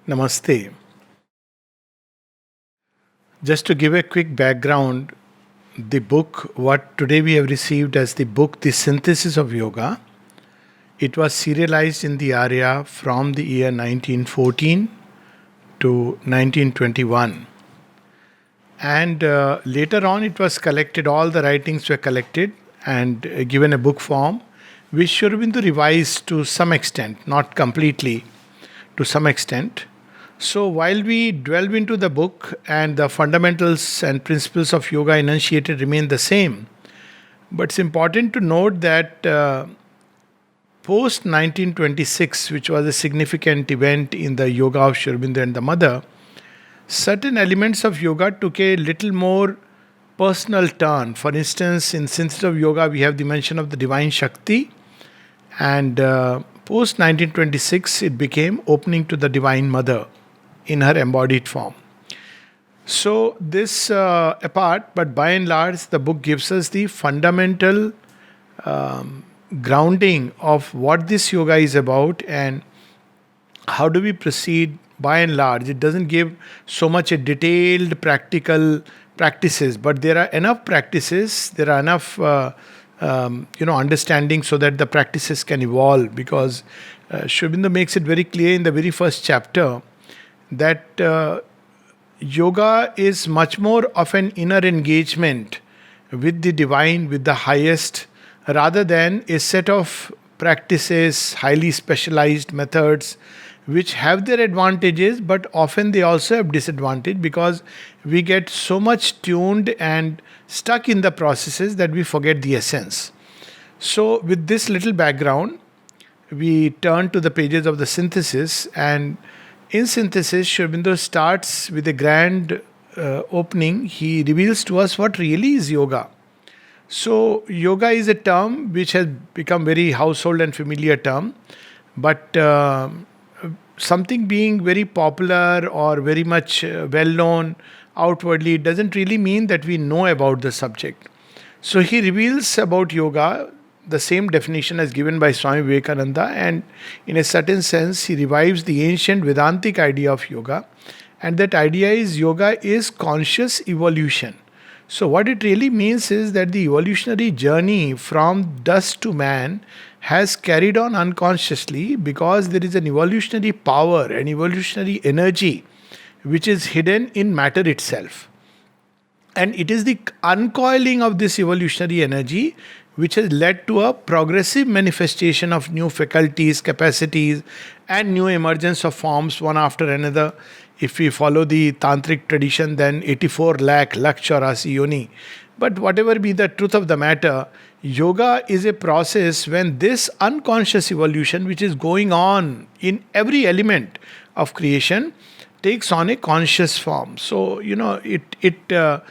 Namaste. Just to give a quick background, the book, what today we have received as the book, The Synthesis of Yoga, it was serialized in the Arya from the year 1914 to 1921. And later on, it was collected, all the writings were collected and given a book form, which Sri Aurobindo revised to some extent, not completely, to some extent. So, while we delve into the book and the fundamentals and principles of yoga enunciated remain the same, but it's important to note that post 1926, which was a significant event in the yoga of Sri Aurobindo and the mother, certain elements of yoga took a little more personal turn. For instance, in Synthesis of Yoga, we have the mention of the divine Shakti, and post 1926, it became opening to the Divine Mother in her embodied form. So, this apart, but by and large, the book gives us the fundamental grounding of what this yoga is about and how do we proceed by and large. It doesn't give so much a detailed practical practices, but there are enough practices, there are enough understanding so that the practices can evolve, because Sri Aurobindo makes it very clear in the very first chapter that yoga is much more of an inner engagement with the divine, with the highest, rather than a set of practices, highly specialized methods, which have their advantages, but often they also have disadvantage because we get so much tuned and stuck in the processes that we forget the essence. So, with this little background, we turn to the pages of the synthesis, and in synthesis, Sri Aurobindo starts with a grand opening. He reveals to us what really is yoga. So, yoga is a term which has become very household and familiar term, but something being very popular or very much well known outwardly doesn't really mean that we know about the subject. So, he reveals about yoga the same definition as given by Swami Vivekananda, and in a certain sense, he revives the ancient Vedantic idea of yoga. And that idea is yoga is conscious evolution. So, what it really means is that the evolutionary journey from dust to man has carried on unconsciously because there is an evolutionary power, an evolutionary energy which is hidden in matter itself. And it is the uncoiling of this evolutionary energy which has led to a progressive manifestation of new faculties, capacities, and new emergence of forms one after another. If we follow the tantric tradition, then 84 lakh Lakshorasi Yoni. But whatever be the truth of the matter, yoga is a process when this unconscious evolution, which is going on in every element of creation, takes on a conscious form. So, it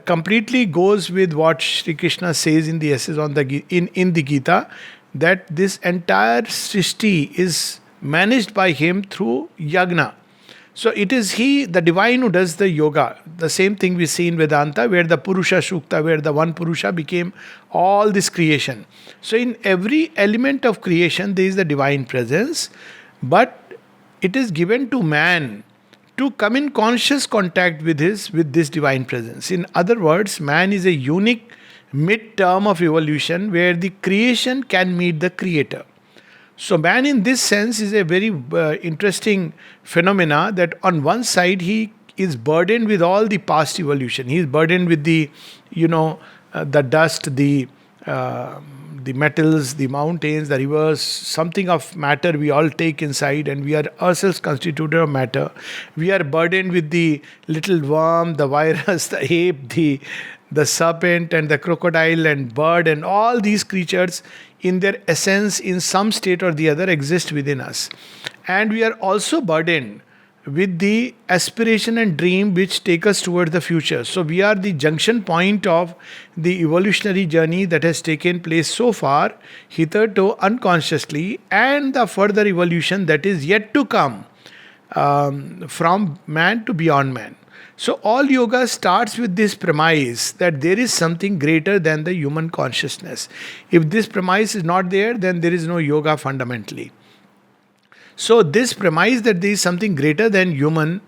completely goes with what Sri Krishna says in the essays on in the Gita, that this entire Srishti is managed by him through yagna. So it is he, the divine, who does the yoga. The same thing we see in Vedanta, where the Purusha Shukta, where the one Purusha became all this creation. So in every element of creation, there is the divine presence, but it is given to man to come in conscious contact with this divine presence. In other words, man is a unique mid-term of evolution where the creation can meet the creator. So man in this sense is a very interesting phenomena, that on one side he is burdened with all the past evolution. He is burdened with the dust, the metals, the mountains, the rivers, something of matter we all take inside, and we are ourselves constituted of matter. We are burdened with the little worm, the virus, the ape, the serpent, and the crocodile, and bird, and all these creatures, in their essence, in some state or the other, exist within us. And we are also burdened with the aspiration and dream which take us toward the future. So we are the junction point of the evolutionary journey that has taken place so far, hitherto unconsciously, and the further evolution that is yet to come, from man to beyond man. So all yoga starts with this premise that there is something greater than the human consciousness. If this premise is not there, then there is no yoga fundamentally. So this premise that there is something greater than human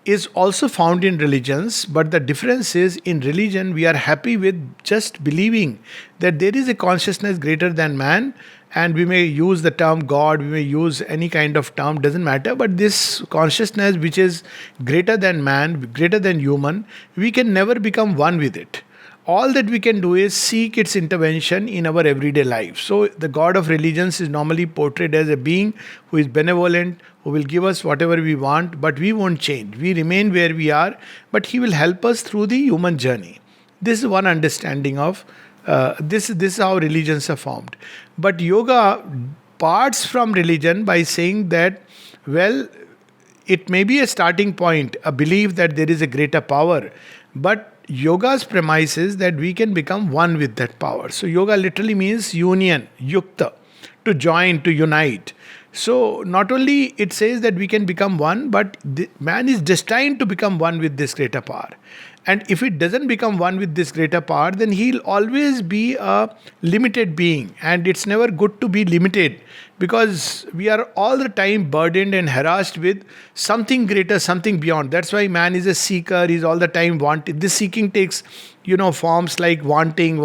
is also found in religions, but the difference is in religion we are happy with just believing that there is a consciousness greater than man, and we may use the term God, we may use any kind of term, doesn't matter, but this consciousness which is greater than man, greater than human, we can never become one with it. All that we can do is seek its intervention in our everyday life. So, the God of religions is normally portrayed as a being who is benevolent, who will give us whatever we want, but we won't change. We remain where we are, but He will help us through the human journey. This is one understanding of this is how religions are formed. But yoga parts from religion by saying that, well, it may be a starting point, a belief that there is a greater power, but yoga's premise is that we can become one with that power. So, yoga literally means union, yukta, to join, to unite. So, not only it says that we can become one, but man is destined to become one with this greater power. And if it doesn't become one with this greater power, then he'll always be a limited being. And it's never good to be limited, because we are all the time burdened and harassed with something greater, something beyond. That's why man is a seeker, he's all the time wanting. This seeking takes, forms like wanting.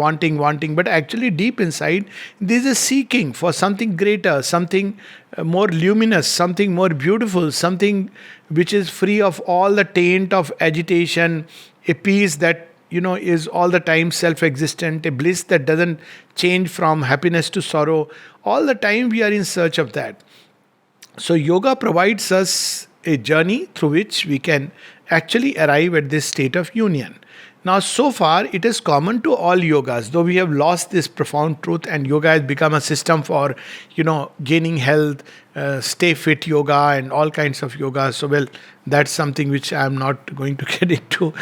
But actually, deep inside, there's a seeking for something greater, something more luminous, something more beautiful, something which is free of all the taint of agitation, a peace that is all the time self-existent, a bliss that doesn't change from happiness to sorrow. All the time we are in search of that. So yoga provides us a journey through which we can actually arrive at this state of union. Now, so far, it is common to all yogas, though we have lost this profound truth, and yoga has become a system for, gaining health, stay fit yoga, and all kinds of yoga. So, well, that's something which I am not going to get into.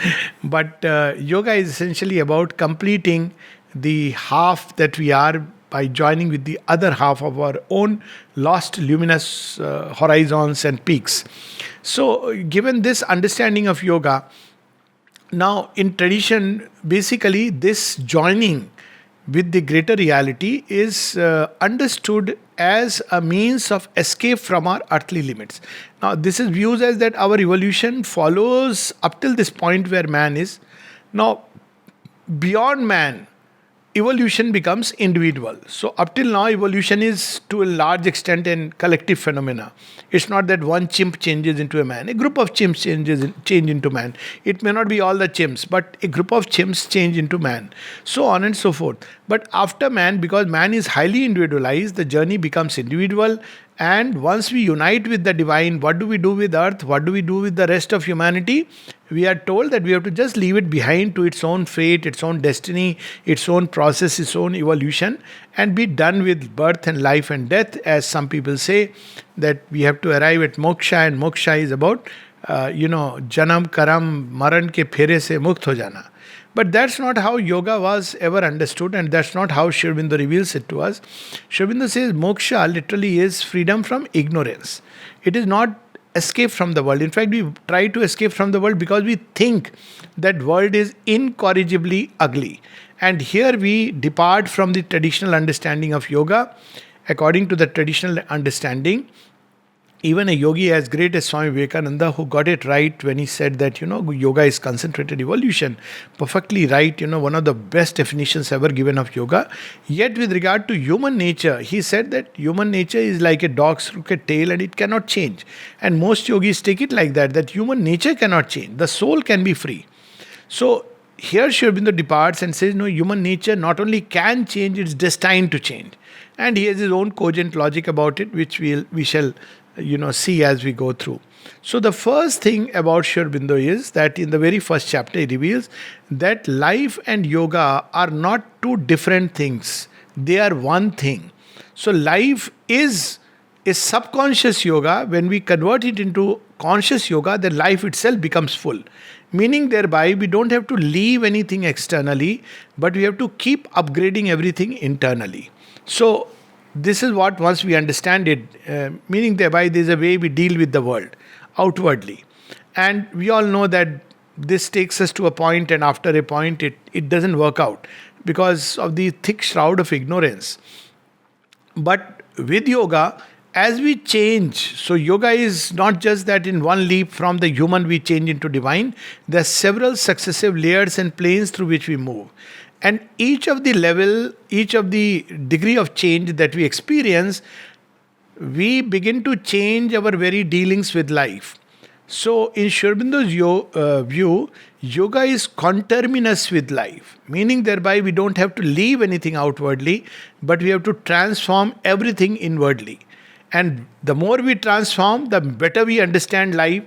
But yoga is essentially about completing the half that we are by joining with the other half of our own lost luminous horizons and peaks. So, given this understanding of yoga, now, in tradition, basically, this joining with the greater reality is understood as a means of escape from our earthly limits. Now, this is views as that our evolution follows up till this point where man is. Now, beyond man, evolution becomes individual. So up till now, evolution is to a large extent a collective phenomena. It's not that one chimp changes into a man. A group of chimps change into man. It may not be all the chimps, but a group of chimps change into man. So on and so forth. But after man, because man is highly individualized, the journey becomes individual. And once we unite with the divine, what do we do with earth? What do we do with the rest of humanity? We are told that we have to just leave it behind to its own fate, its own destiny, its own process, its own evolution, and be done with birth and life and death. As some people say, that we have to arrive at moksha, and moksha is about, janam karam maran ke phere se mukt ho jana. But that's not how yoga was ever understood, and that's not how Sri Aurobindo reveals it to us. Sri Aurobindo says moksha literally is freedom from ignorance. It is not escape from the world. In fact, we try to escape from the world because we think that world is incorrigibly ugly. And here we depart from the traditional understanding of yoga. According to the traditional understanding, even a yogi as great as Swami Vivekananda, who got it right when he said that, yoga is concentrated evolution, perfectly right, one of the best definitions ever given of yoga. Yet with regard to human nature, he said that human nature is like a dog's crooked tail and it cannot change. And most yogis take it like that human nature cannot change. The soul can be free. So here Sri Aurobindo departs and says, no, human nature not only can change, it's destined to change. And he has his own cogent logic about it, which we shall see as we go through. So the first thing about Sri Aurobindo is that in the very first chapter he reveals that life and yoga are not two different things. They are one thing. So life is a subconscious yoga. When we convert it into conscious yoga, then life itself becomes full. Meaning thereby we don't have to leave anything externally, but we have to keep upgrading everything internally. So this is what, once we understand it, meaning thereby there is a way we deal with the world outwardly. And we all know that this takes us to a point, and after a point it doesn't work out because of the thick shroud of ignorance. But with yoga, as we change, so yoga is not just that in one leap from the human we change into divine. There are several successive layers and planes through which we move. And each of the degree of change that we experience, we begin to change our very dealings with life. So, in Sri Aurobindo's view, yoga is conterminous with life, meaning thereby we don't have to leave anything outwardly, but we have to transform everything inwardly. And the more we transform, the better we understand life.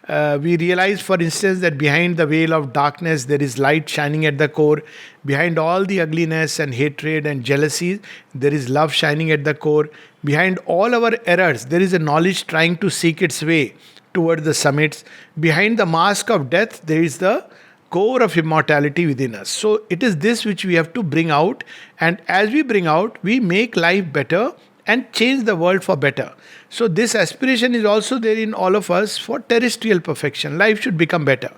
We realize, for instance, that behind the veil of darkness there is light shining at the core. Behind all the ugliness and hatred and jealousy, there is love shining at the core. Behind all our errors, there is a knowledge trying to seek its way toward the summits. Behind the mask of death, there is the core of immortality within us. So it is this which we have to bring out, and as we bring out, we make life better and change the world for better. So this aspiration is also there in all of us for terrestrial perfection. Life should become better.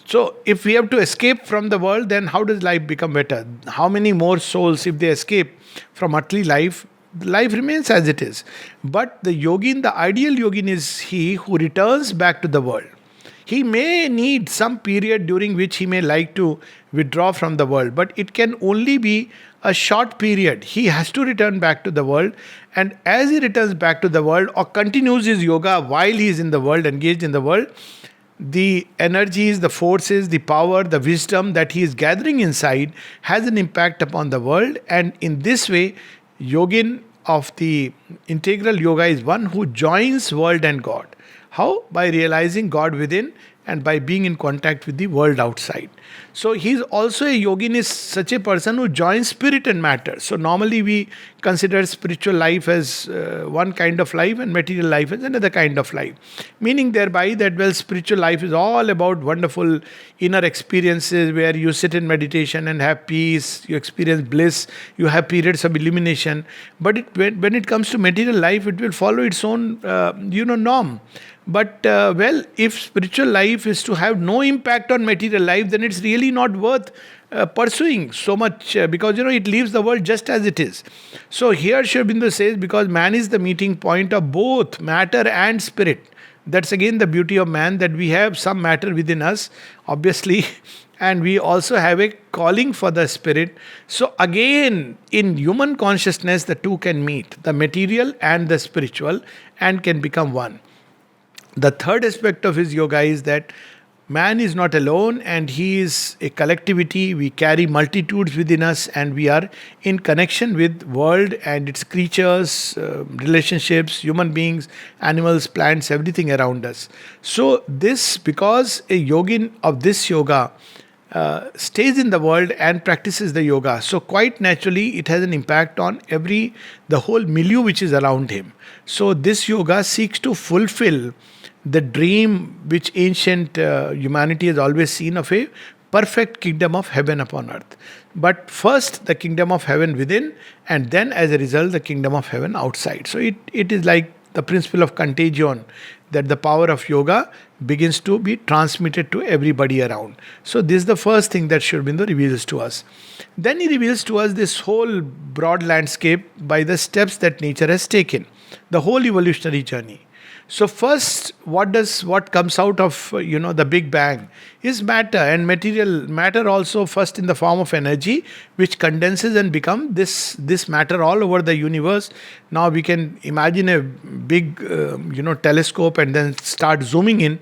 So if we have to escape from the world, then how does life become better? How many more souls, if they escape from earthly life, life remains as it is. But the yogin, the ideal yogin is he who returns back to the world. He may need some period during which he may like to withdraw from the world, but it can only be a short period. He has to return back to the world, and as he returns back to the world or continues his yoga while he is in the world, engaged in the world, the energies, the forces, the power, the wisdom that he is gathering inside has an impact upon the world. And in this way, yogin of the integral yoga is one who joins world and God. How? By realizing God within and by being in contact with the world outside. So he's also a yogin is such a person who joins spirit and matter. So normally we consider spiritual life as one kind of life and material life as another kind of life. Meaning thereby that, well, spiritual life is all about wonderful inner experiences where you sit in meditation and have peace, you experience bliss, you have periods of illumination. But when it comes to material life, it will follow its own norm. But if spiritual life is to have no impact on material life, then it's really not worth pursuing so much because it leaves the world just as it is. So here Sri Aurobindo says, because man is the meeting point of both matter and spirit. That's again the beauty of man, that we have some matter within us, obviously, and we also have a calling for the spirit. So again, in human consciousness, the two can meet, the material and the spiritual, and can become one. The third aspect of his yoga is that man is not alone and he is a collectivity. We carry multitudes within us and we are in connection with world and its creatures, relationships, human beings, animals, plants, everything around us. So this, because a yogin of this yoga stays in the world and practices the yoga, so quite naturally it has an impact on the whole milieu which is around him. So this yoga seeks to fulfill the dream which ancient humanity has always seen of a perfect kingdom of heaven upon earth. But first the kingdom of heaven within, and then as a result the kingdom of heaven outside. So it is like the principle of contagion, that the power of yoga begins to be transmitted to everybody around. So this is the first thing that Sri Aurobindo reveals to us. Then he reveals to us this whole broad landscape by the steps that nature has taken, the whole evolutionary journey. So first, what comes out of the Big Bang is matter, and material matter also first in the form of energy, which condenses and become this matter all over the universe. Now we can imagine a big telescope and then start zooming in.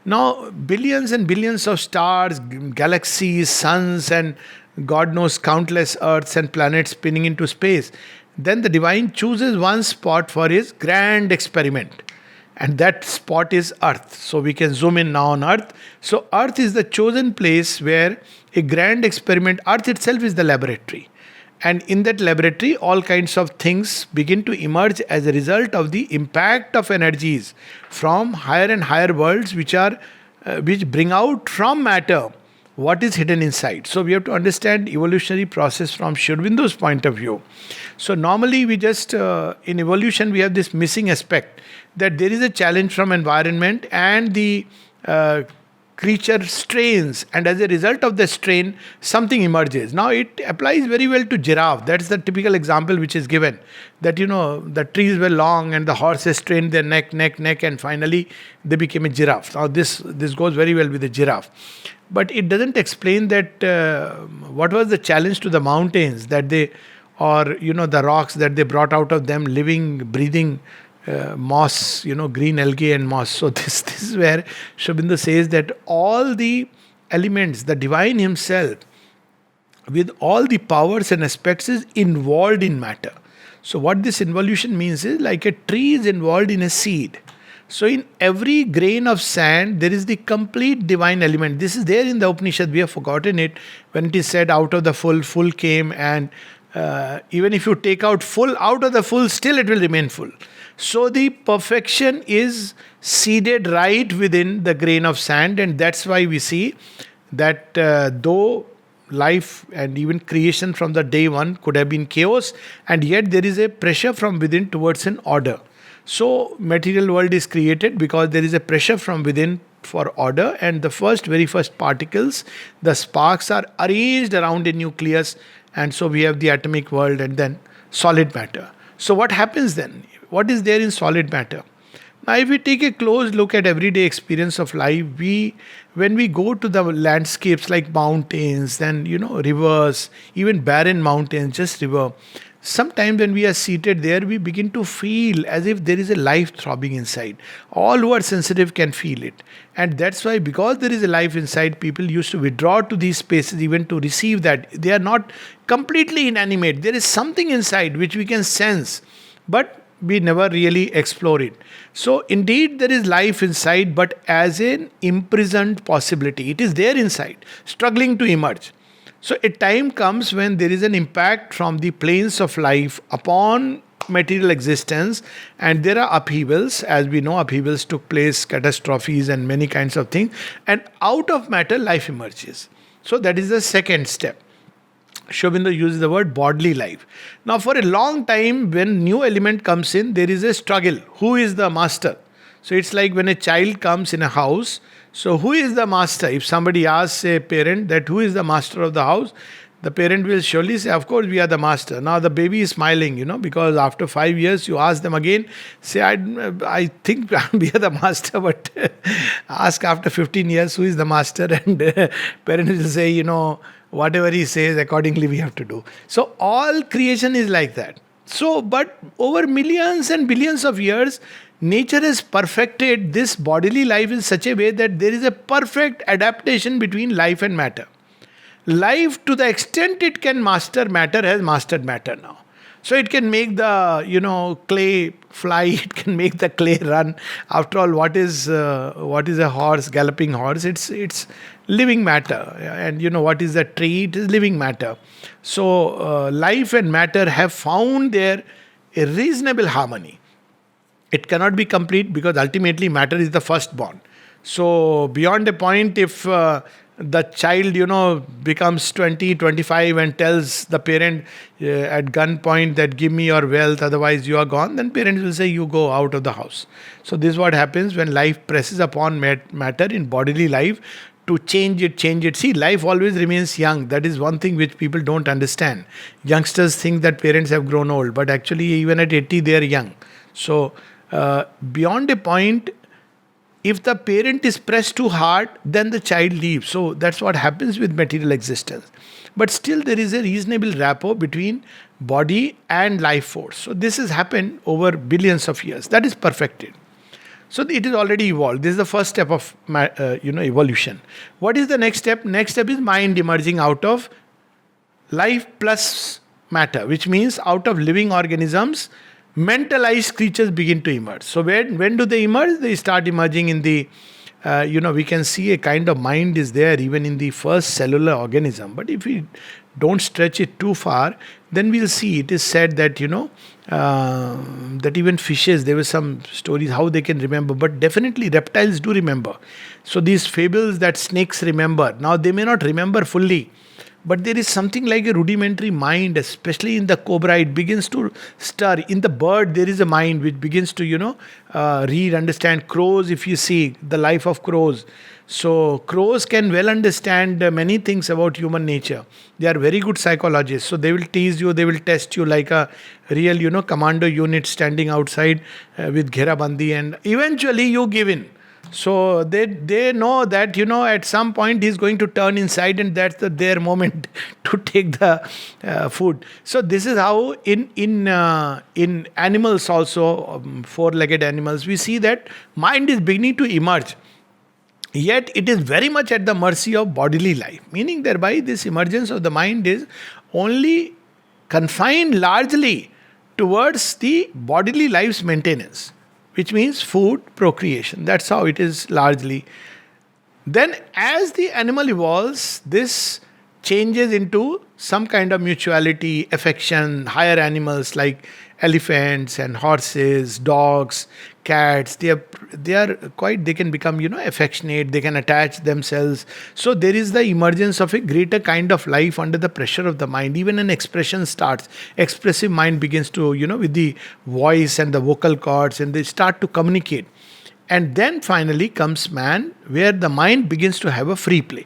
Now billions and billions of stars, galaxies, suns, and God knows countless earths and planets spinning into space. Then the divine chooses one spot for his grand experiment. And that spot is Earth. So we can zoom in now on Earth. So Earth is the chosen place where a grand experiment, Earth itself is the laboratory. And in that laboratory, all kinds of things begin to emerge as a result of the impact of energies from higher and higher worlds which bring out from matter what is hidden inside. So we have to understand evolutionary process from Sri Aurobindo's point of view. So normally we just, in evolution, we have this missing aspect, that there is a challenge from environment and the creature strains, and as a result of the strain, something emerges. Now it applies very well to giraffe. That's the typical example which is given, that the trees were long and the horses strained their neck, and finally they became a giraffe. Now this goes very well with the giraffe, but it doesn't explain that what was the challenge to the mountains, that they, or the rocks, that they brought out of them living, breathing moss, green algae and moss. So this is where Sri Aurobindo says that all the elements, the divine himself, with all the powers and aspects, is involved in matter. So what this involution means is, like a tree is involved in a seed. So in every grain of sand, there is the complete divine element. This is there in the Upanishad. We have forgotten it when it is said, out of the full came, and even if you take out full out of the full, still it will remain full. So the perfection is seeded right within the grain of sand, and that's why we see that though life and even creation from the day one could have been chaos, and yet there is a pressure from within towards an order. So material world is created because there is a pressure from within for order, and the very first particles, the sparks, are arranged around a nucleus, and so we have the atomic world and then solid matter. So what happens then? What is there in solid matter? Now, if we take a close look at everyday experience of life, when we go to the landscapes like mountains, then rivers, even barren mountains, just river. Sometimes when we are seated there, we begin to feel as if there is a life throbbing inside. All who are sensitive can feel it. And that's why, because there is a life inside, people used to withdraw to these spaces even to receive that. They are not completely inanimate. There is something inside which we can sense, but we never really explore it. So indeed there is life inside, but as an imprisoned possibility. It is there inside, struggling to emerge. So a time comes when there is an impact from the planes of life upon material existence, and there are upheavals. As we know, upheavals took place, catastrophes and many kinds of things, and out of matter life emerges. So that is the second step. Sri Aurobindo uses the word bodily life. Now, for a long time, when new element comes in, there is a struggle. Who is the master? So it's like when a child comes in a house. So who is the master? If somebody asks a parent that who is the master of the house, the parent will surely say, of course, we are the master. Now the baby is smiling, because after 5 years, you ask them again, say, I think we are the master, but ask after 15 years, who is the master? And parents will say, whatever he says, accordingly we have to do. So all creation is like that. So, but over millions and billions of years, nature has perfected this bodily life in such a way that there is a perfect adaptation between life and matter. Life, to the extent it can master matter, has mastered matter now. So it can make the clay fly. It can make the clay run. After all, what is a horse, galloping horse? It's living matter. And what is a tree? It is living matter. So life and matter have found their a reasonable harmony. It cannot be complete because ultimately matter is the firstborn. So beyond a point, if the child, becomes 20, 25 and tells the parent at gunpoint that give me your wealth, otherwise you are gone, then parents will say you go out of the house. So this is what happens when life presses upon matter in bodily life to change it. See, life always remains young. That is one thing which people don't understand. Youngsters think that parents have grown old, but actually even at 80 they are young. So beyond a point, if the parent is pressed too hard, then the child leaves. So that's what happens with material existence. But still there is a reasonable rapport between body and life force. So this has happened over billions of years. That is perfected. So it is already evolved. This is the first step of evolution. What is the next step? Next step is mind emerging out of life plus matter, which means out of living organisms, mentalized creatures begin to emerge. So when do they emerge? They start emerging in the, we can see a kind of mind is there even in the first cellular organism. But if we don't stretch it too far, then we'll see. It is said that, that even fishes, there were some stories how they can remember, but definitely reptiles do remember. So these fables that snakes remember, now they may not remember fully, but there is something like a rudimentary mind, especially in the cobra. It begins to stir. In the bird, there is a mind which begins to, read, understand. Crows, if you see the life of crows. So, crows can well understand many things about human nature. They are very good psychologists. So, they will tease you, they will test you like a real, commando unit standing outside with Gherabandi, and eventually you give in. So they know that at some point he's going to turn inside, and that's their moment to take the food. So this is how in animals also, four-legged animals, we see that mind is beginning to emerge. Yet it is very much at the mercy of bodily life, meaning thereby this emergence of the mind is only confined largely towards the bodily life's maintenance, which means food, procreation. That's how it is largely. Then, as the animal evolves, this changes into some kind of mutuality, affection. Higher animals like elephants and horses, dogs, cats, they are quite, they can become affectionate, they can attach themselves. So there is the emergence of a greater kind of life under the pressure of the mind. Even an expression starts, expressive mind begins to, with the voice and the vocal cords, and they start to communicate. And then finally comes man, where the mind begins to have a free play.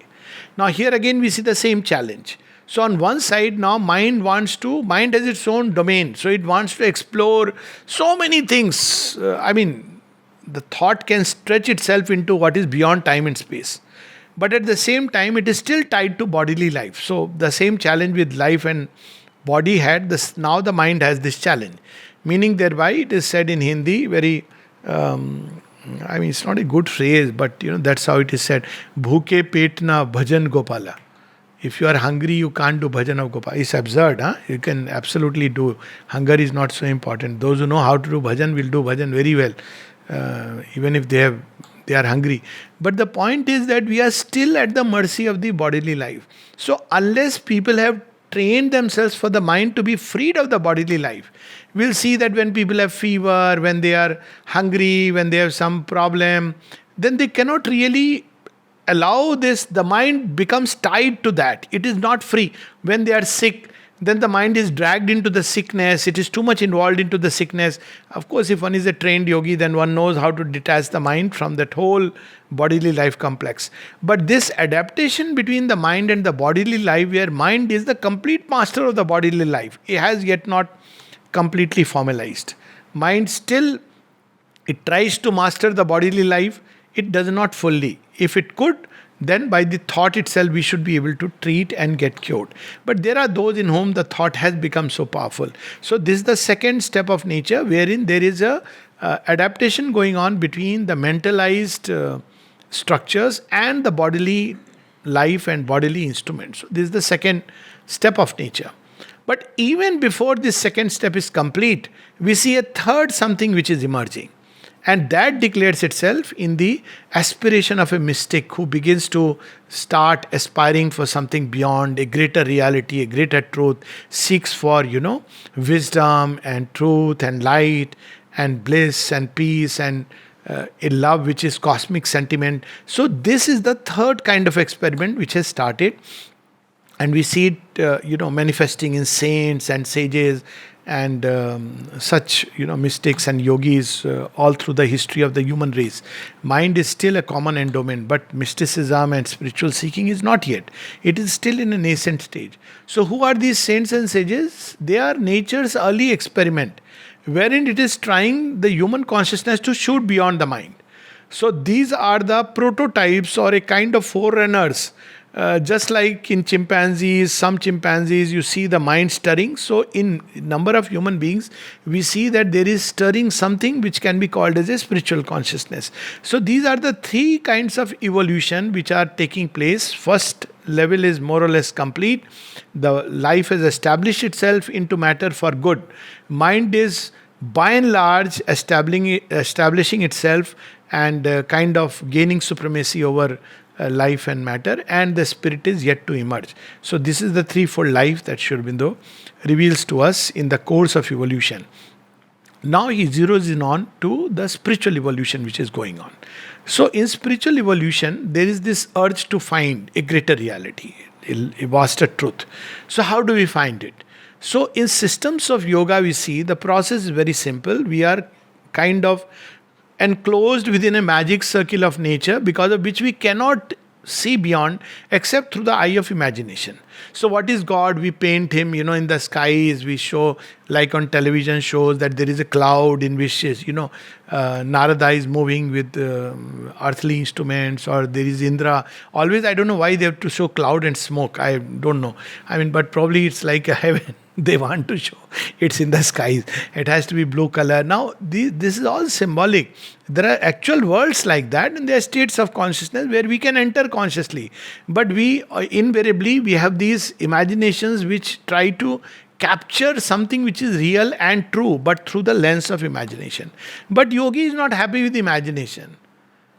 Now here again we see the same challenge. So on one side now mind has its own domain. So it wants to explore so many things. The thought can stretch itself into what is beyond time and space. But at the same time it is still tied to bodily life. So the same challenge with life and body had this, now the mind has this challenge. Meaning thereby it is said in Hindi very it's not a good phrase, but that's how it is said. Bhuke pet na bhajan Gopala. If you are hungry, you can't do bhajan of Gopala. It's absurd, huh? You can absolutely do. Hunger is not so important. Those who know how to do bhajan will do bhajan very well, even if they are hungry. But the point is that we are still at the mercy of the bodily life. So unless people have trained themselves for the mind to be freed of the bodily life, we'll see that when people have fever, when they are hungry, when they have some problem, then they cannot really allow this. The mind becomes tied to that. It is not free. When they are sick, then the mind is dragged into the sickness. It is too much involved into the sickness. Of course, if one is a trained yogi, then one knows how to detach the mind from that whole bodily life complex. But this adaptation between the mind and the bodily life, where mind is the complete master of the bodily life, it has yet not completely formalized. Mind still, it tries to master the bodily life. It does not fully. If it could, then by the thought itself we should be able to treat and get cured. But there are those in whom the thought has become so powerful. So this is the second step of nature, wherein there is a adaptation going on between the mentalized structures and the bodily life and bodily instruments. So this is the second step of nature. But even before this second step is complete, we see a third something which is emerging. And that declares itself in the aspiration of a mystic who begins to start aspiring for something beyond, a greater reality, a greater truth, seeks for, wisdom and truth and light and bliss and peace and a love which is cosmic sentiment. So this is the third kind of experiment which has started. And we see it, manifesting in saints and sages and such, mystics and yogis all through the history of the human race. Mind is still a common endowment, but mysticism and spiritual seeking is not yet. It is still in a nascent stage. So who are these saints and sages? They are nature's early experiment, wherein it is trying the human consciousness to shoot beyond the mind. So these are the prototypes or a kind of forerunners. Just like in chimpanzees, some chimpanzees, you see the mind stirring. So in number of human beings, we see that there is stirring something which can be called as a spiritual consciousness. So these are the three kinds of evolution which are taking place. First level is more or less complete. The life has established itself into matter for good. Mind is by and large establishing itself and kind of gaining supremacy over life and matter, and the spirit is yet to emerge. So this is the threefold life that Sri Aurobindo reveals to us in the course of evolution. Now he zeroes in on to the spiritual evolution which is going on. So in spiritual evolution, there is this urge to find a greater reality. a vaster truth. So how do we find it? So in systems of yoga, we see the process is very simple. We are kind of enclosed within a magic circle of nature, because of which we cannot see beyond except through the eye of imagination. So what is God? We paint him, in the skies. We show, like on television shows, that there is a cloud in which Narada is moving with earthly instruments, or there is Indra. Always, I don't know why they have to show cloud and smoke. I don't know. But probably it's like a heaven. They want to show it's in the skies. It has to be blue color. Now, this is all symbolic. There are actual worlds like that, and there are states of consciousness where we can enter consciously. But we invariably we have these imaginations which try to capture something which is real and true, but through the lens of imagination. But yogi is not happy with imagination.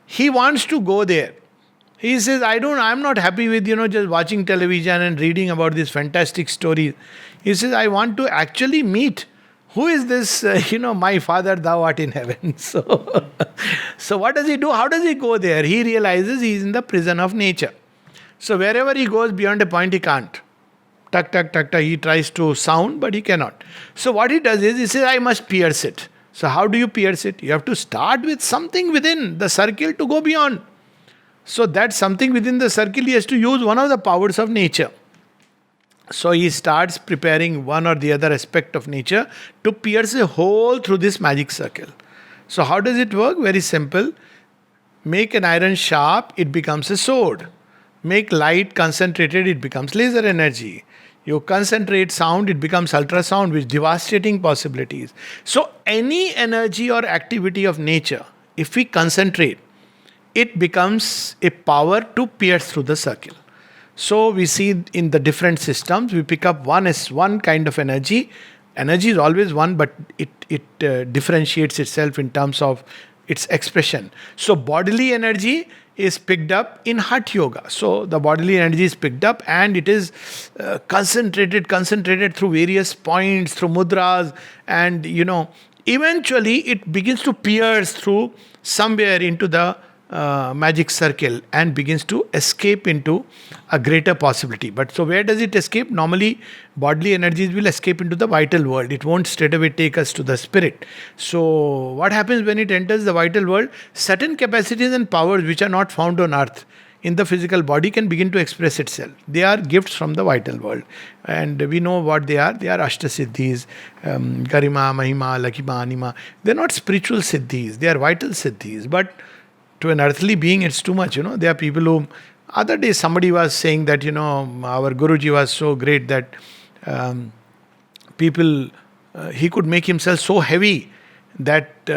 He wants to go there. He says, I'm not happy with, just watching television and reading about these fantastic stories. He says, I want to actually meet. Who is this, my father, thou art in heaven. So what does he do? How does he go there? He realizes he is in the prison of nature. So wherever he goes beyond a point, he can't. Tuck, tuck, tuck, tuck. He tries to sound, but he cannot. So what he does is, he says, I must pierce it. So how do you pierce it? You have to start with something within the circle to go beyond. So that something within the circle, he has to use one of the powers of nature. So he starts preparing one or the other aspect of nature to pierce a hole through this magic circle. So how does it work? Very simple. Make an iron sharp, it becomes a sword. Make light concentrated, it becomes laser energy. You concentrate sound, it becomes ultrasound with devastating possibilities. So any energy or activity of nature, if we concentrate, it becomes a power to pierce through the circle. So we see in the different systems, we pick up one kind of energy. Energy is always one, but it differentiates itself in terms of its expression. So bodily energy is picked up in Hatha Yoga. So the bodily energy is picked up and it is concentrated through various points, through mudras, and eventually it begins to pierce through somewhere into the magic circle and begins to escape into a greater possibility. But so where does it escape? Normally, bodily energies will escape into the vital world. It won't straight away take us to the spirit. So what happens when it enters the vital world? Certain capacities and powers which are not found on earth in the physical body can begin to express itself. They are gifts from the vital world. And we know what they are. They are Ashtasiddhis, Garima, Mahima, Lakima, Anima. They are not spiritual siddhis. They are vital siddhis. But to an earthly being, it's too much. There are people who... Other day somebody was saying that, our Guruji was so great that people... he could make himself so heavy that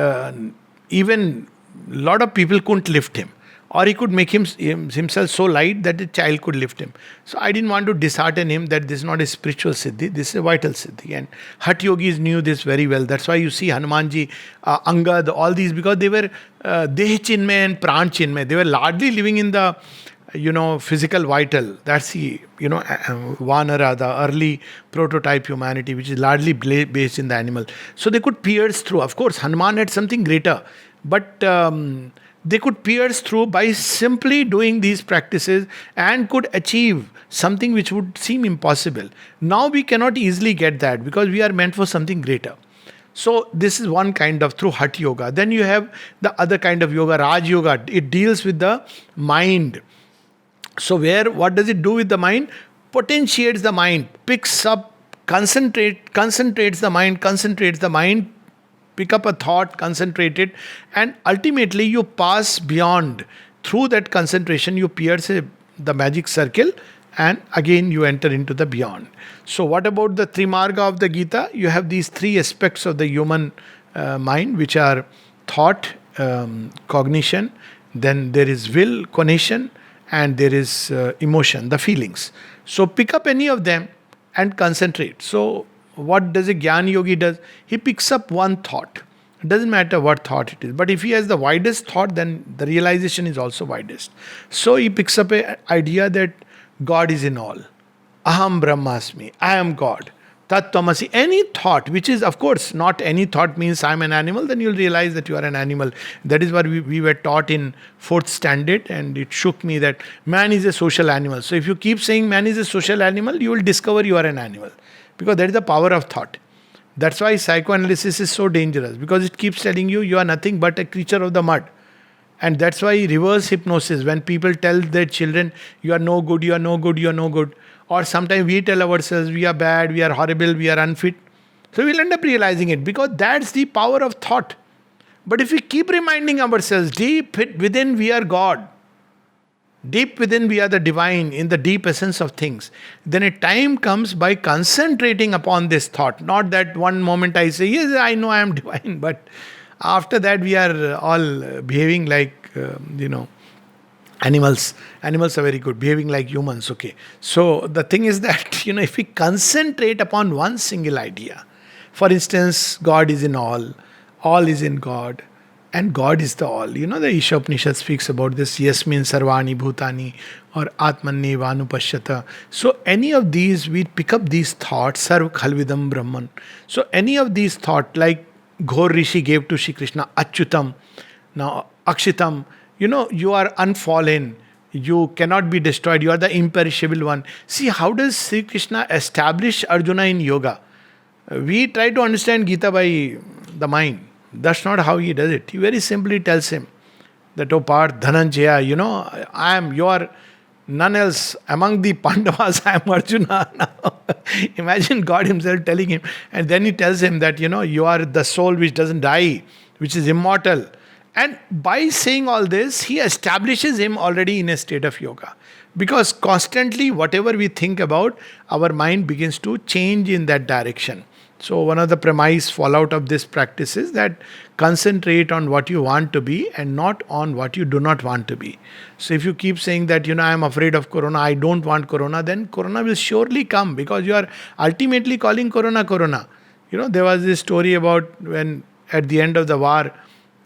even a lot of people couldn't lift him. Or he could make himself so light that a child could lift him. So I didn't want to dishearten him that this is not a spiritual siddhi, this is a vital siddhi. And Hatha yogis knew this very well. That's why you see Hanumanji, Angad, all these, because they were Deh Chinmay and Pran Chinmay. They were largely living in the physical vital. That's the, Vanara, the early prototype humanity, which is largely based in the animal. So they could pierce through. Of course, Hanuman had something greater. But... they could pierce through by simply doing these practices and could achieve something which would seem impossible. Now we cannot easily get that because we are meant for something greater. So this is one kind of through Hatha Yoga. Then you have the other kind of yoga, Raj Yoga. It deals with the mind. So what does it do with the mind? Potentiates the mind, picks up, concentrates the mind, pick up a thought, concentrate it, and ultimately you pass beyond. Through that concentration, you pierce the magic circle, and again you enter into the beyond. So what about the Trimarga of the Gita? You have these three aspects of the human mind, which are thought, cognition, then there is will, cognition, and there is emotion, the feelings. So pick up any of them and concentrate. So what does a Jnana Yogi does? He picks up one thought. It doesn't matter what thought it is. But if he has the widest thought, then the realization is also widest. So he picks up an idea that God is in all. Aham Brahmasmi. I am God. Tat Tamasi. Any thought, which is, of course, not any thought means I'm an animal, then you'll realize that you are an animal. That is what we were taught in fourth standard, and it shook me that man is a social animal. So if you keep saying man is a social animal, you will discover you are an animal. Because that is the power of thought. That's why psychoanalysis is so dangerous, because it keeps telling you you are nothing but a creature of the mud. And that's why reverse hypnosis, when people tell their children, you are no good, you are no good, you are no good. Or sometimes we tell ourselves, we are bad, we are horrible, we are unfit. So we'll end up realizing it, because that's the power of thought. But if we keep reminding ourselves, deep within we are God, deep within we are the divine, in the deep essence of things, then a time comes by concentrating upon this thought. Not that one moment I say, yes, I know I am divine, but after that we are all behaving like, animals. Animals are very good, behaving like humans, okay. So the thing is that, if we concentrate upon one single idea, for instance, God is in all is in God, and God is the all. The Ishopanishad speaks about this, Yasmin Sarvani Bhutani, or Atmanne Vanupashyata. So any of these, we pick up these thoughts, Sarv Khalvidam Brahman. So any of these thoughts, like Ghor Rishi gave to Shri Krishna, Achyutam, now Akshitam, you are unfallen, you cannot be destroyed, you are the imperishable one. See, how does Sri Krishna establish Arjuna in yoga? We try to understand Gita by the mind. That's not how he does it. He very simply tells him that, oh Parth, Dhananjaya, you are none else among the Pandavas, I am Arjuna. Now, imagine God himself telling him. And then he tells him that, you are the soul which doesn't die, which is immortal. And by saying all this, he establishes him already in a state of yoga. Because constantly, whatever we think about, our mind begins to change in that direction. So one of the premise fallout of this practice is that concentrate on what you want to be and not on what you do not want to be. So if you keep saying that, I am afraid of corona, I don't want corona, then corona will surely come, because you are ultimately calling corona, corona. There was this story about when at the end of the war,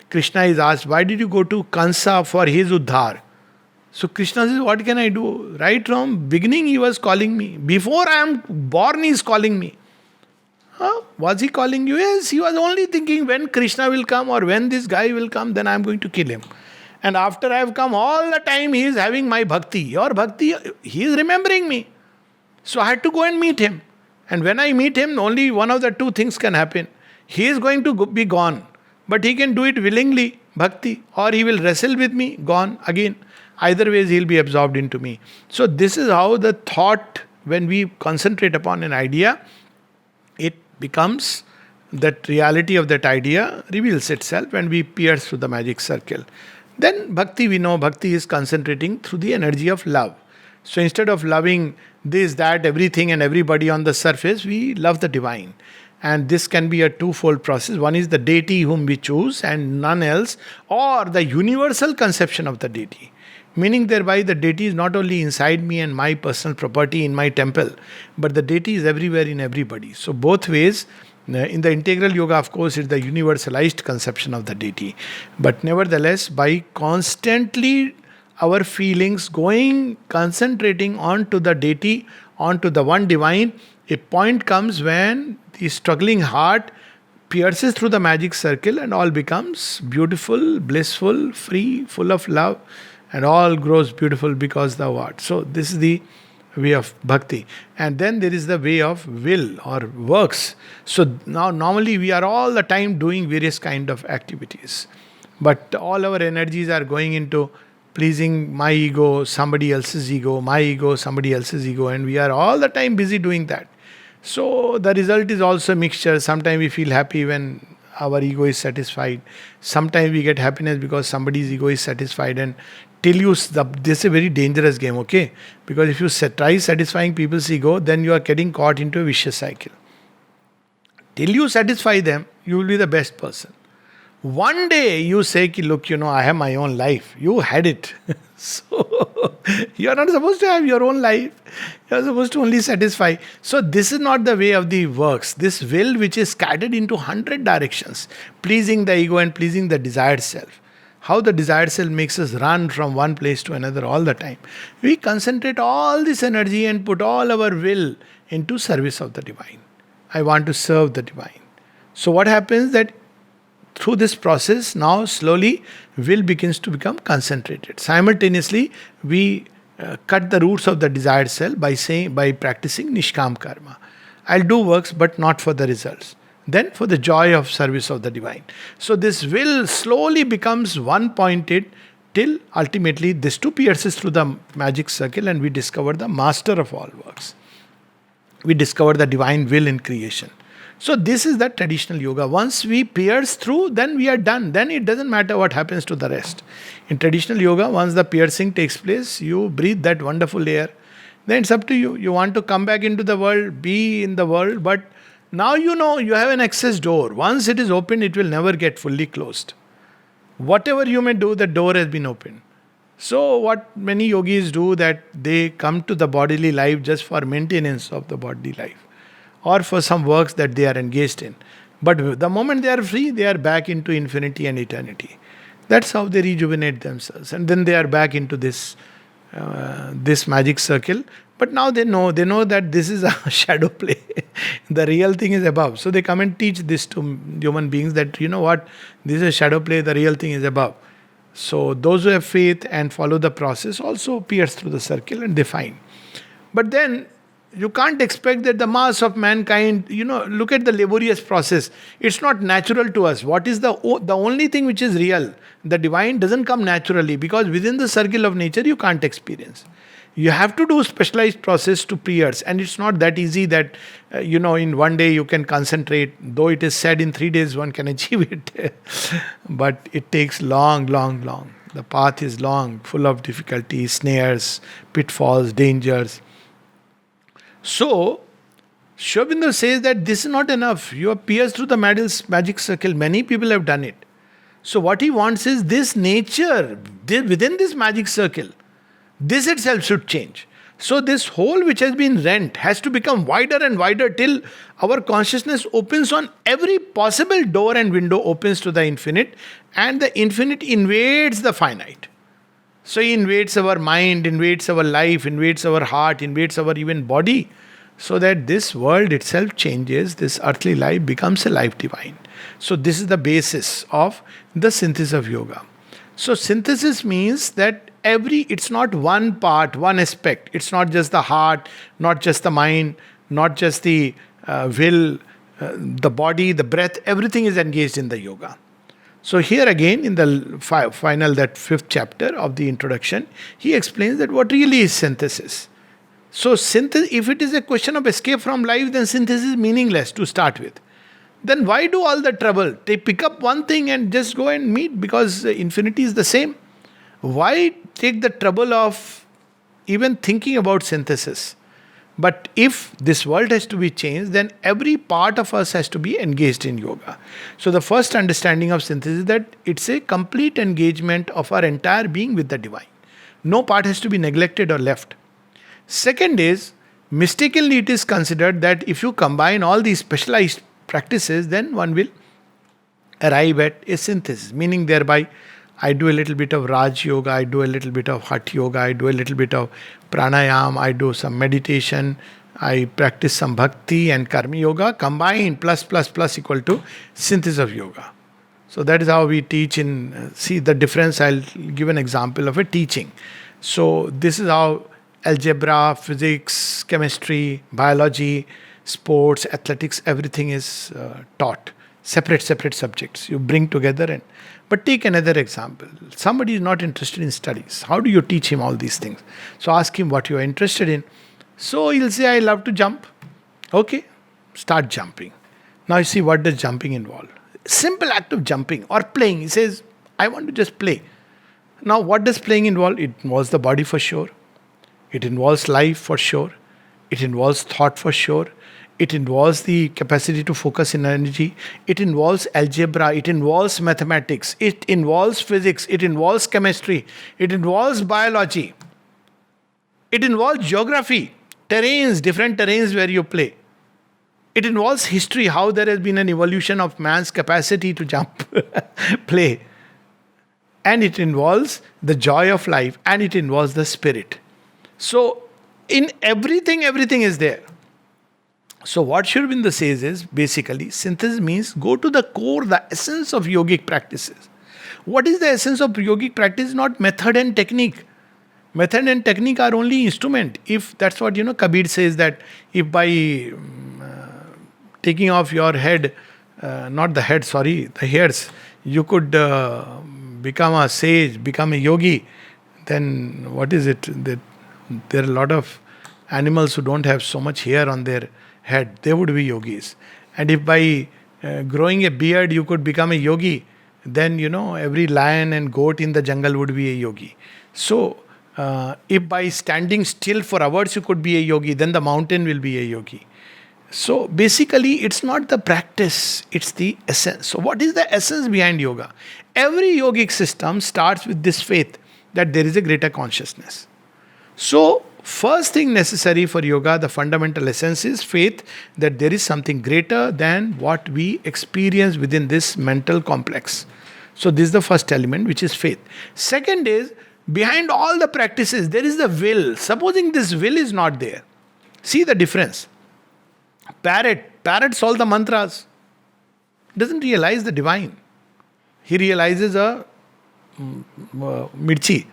Krishna is asked, why did you go to Kansa for his uddhar? So Krishna says, what can I do? Right from beginning he was calling me. Before I am born he is calling me. Was he calling you? Yes, he was only thinking when Krishna will come or when this guy will come, then I am going to kill him. And after I have come, all the time he is having my bhakti. Your bhakti, he is remembering me. So I had to go and meet him. And when I meet him, only one of the two things can happen. He is going to be gone. But he can do it willingly, bhakti, or he will wrestle with me, gone again. Either ways, he will be absorbed into me. So this is how the thought, when we concentrate upon an idea, it becomes that reality of that idea reveals itself and we pierce through the magic circle. Then bhakti, we know bhakti is concentrating through the energy of love. So instead of loving this, that, everything and everybody on the surface, we love the divine. And this can be a twofold process. One is the deity whom we choose and none else, or the universal conception of the deity. Meaning thereby the deity is not only inside me and my personal property in my temple, but the deity is everywhere in everybody. So both ways, in the integral yoga, of course, it's the universalized conception of the deity. But nevertheless, by constantly our feelings concentrating onto the deity, onto the one divine, a point comes when the struggling heart pierces through the magic circle and all becomes beautiful, blissful, free, full of love, and all grows beautiful because thou art. So this is the way of bhakti. And then there is the way of will or works. So now normally we are all the time doing various kind of activities. But all our energies are going into pleasing my ego, somebody else's ego, my ego, somebody else's ego, and we are all the time busy doing that. So the result is also a mixture. Sometimes we feel happy when our ego is satisfied. Sometimes we get happiness because somebody's ego is satisfied. And this is a very dangerous game, okay? Because if you try satisfying people's ego, then you are getting caught into a vicious cycle. Till you satisfy them, you will be the best person. One day you say, look, I have my own life. You had it. So you are not supposed to have your own life. You are supposed to only satisfy. So this is not the way of the works. This will which is scattered into 100 directions, pleasing the ego and pleasing the desired self. How the desired self makes us run from one place to another all the time. We concentrate all this energy and put all our will into service of the divine. I want to serve the divine. So what happens that through this process, now slowly will begins to become concentrated. Simultaneously, we cut the roots of the desired self by practicing nishkam karma. I'll do works, but not for the results. Then for the joy of service of the divine. So this will slowly becomes one pointed till ultimately this too pierces through the magic circle, and we discover the master of all works. We discover the divine will in creation. So this is the traditional yoga. Once we pierce through, then we are done. Then it doesn't matter what happens to the rest. In traditional yoga, once the piercing takes place, you breathe that wonderful air. Then it's up to you. You want to come back into the world, be in the world, but now you know you have an access door. Once it is opened, it will never get fully closed. Whatever you may do, the door has been opened. So what many yogis do, that they come to the bodily life just for maintenance of the bodily life, or for some works that they are engaged in. But the moment they are free, they are back into infinity and eternity. That's how they rejuvenate themselves, and then they are back into this magic circle. But now they know that this is a shadow play. The real thing is above. So they come and teach this to human beings, that you know what, this is a shadow play. The real thing is above. So those who have faith and follow the process also pierce through the circle and they find. But then you can't expect that the mass of mankind, look at the laborious process. It's not natural to us. What is the only thing which is real? The divine doesn't come naturally, because within the circle of nature you can't experience. You have to do specialized process to pierce, and it's not that easy that in one day you can concentrate. Though it is said in 3 days one can achieve it, but it takes long. The path is long, full of difficulties, snares, pitfalls, dangers. So Sri Aurobindo says that this is not enough. You have pierced through the magic circle. Many people have done it. So what he wants is this nature within this magic circle. This itself should change. So this hole which has been rent has to become wider and wider till our consciousness opens on every possible door and window, opens to the infinite, and the infinite invades the finite. So he invades our mind, invades our life, invades our heart, invades our even body, so that this world itself changes, this earthly life becomes a life divine. So this is the basis of the synthesis of yoga. So synthesis means that it's not one part, one aspect. It's not just the heart, not just the mind, not just the will, the body, the breath. Everything is engaged in the yoga. So here again, in the final, that 5th chapter of the introduction, he explains that what really is synthesis. So if it is a question of escape from life, then synthesis is meaningless to start with. Then why do all the trouble? They pick up one thing and just go and meet, because infinity is the same. Why take the trouble of even thinking about synthesis? But if this world has to be changed, then every part of us has to be engaged in yoga. So the first understanding of synthesis is that it's a complete engagement of our entire being with the divine. No part has to be neglected or left. Second is, mistakenly it is considered that if you combine all these specialized practices, then one will arrive at a synthesis, meaning thereby I do a little bit of Raj Yoga, I do a little bit of Hatha Yoga, I do a little bit of Pranayam, I do some meditation, I practice some Bhakti and Karma Yoga, combined plus equal to synthesis of yoga. So that is how we teach see the difference. I'll give an example of a teaching. So this is how algebra, physics, chemistry, biology, sports, athletics, everything is taught. Separate subjects you bring together. But take another example. Somebody is not interested in studies. How do you teach him all these things? So ask him what you are interested in. So he'll say, I love to jump. Okay, start jumping. Now you see, what does jumping involve? Simple act of jumping or playing. He says, I want to just play. Now what does playing involve? It involves the body for sure. It involves life for sure. It involves thought for sure. It involves the capacity to focus in energy. It involves algebra. It involves mathematics. It involves physics. It involves chemistry. It involves biology. It involves geography, terrains, different terrains where you play. It involves history, how there has been an evolution of man's capacity to jump, play. And it involves the joy of life, and it involves the spirit. So in everything is there. So what Sri Aurobindo says is basically synthesis means go to the core, the essence of yogic practices. What is the essence of yogic practice? Not method and technique. Method and technique are only instrument. If that's what Kabir says, that if by taking off your head, not the head, sorry, the hairs, you could become a sage, become a yogi, then what is it? That there are a lot of animals who don't have so much hair on their head, they would be yogis. And if by growing a beard you could become a yogi, then every lion and goat in the jungle would be a yogi. So, if by standing still for hours you could be a yogi, then the mountain will be a yogi. So basically, it's not the practice, it's the essence. So, what is the essence behind yoga? Every yogic system starts with this faith that there is a greater consciousness. So, first thing necessary for yoga, the fundamental essence is faith that there is something greater than what we experience within this mental complex. So, this is the first element, which is faith. Second is, behind all the practices, there is the will. Supposing this will is not there, see the difference. Parrots all the mantras, doesn't realize the divine. He realizes a mirchi,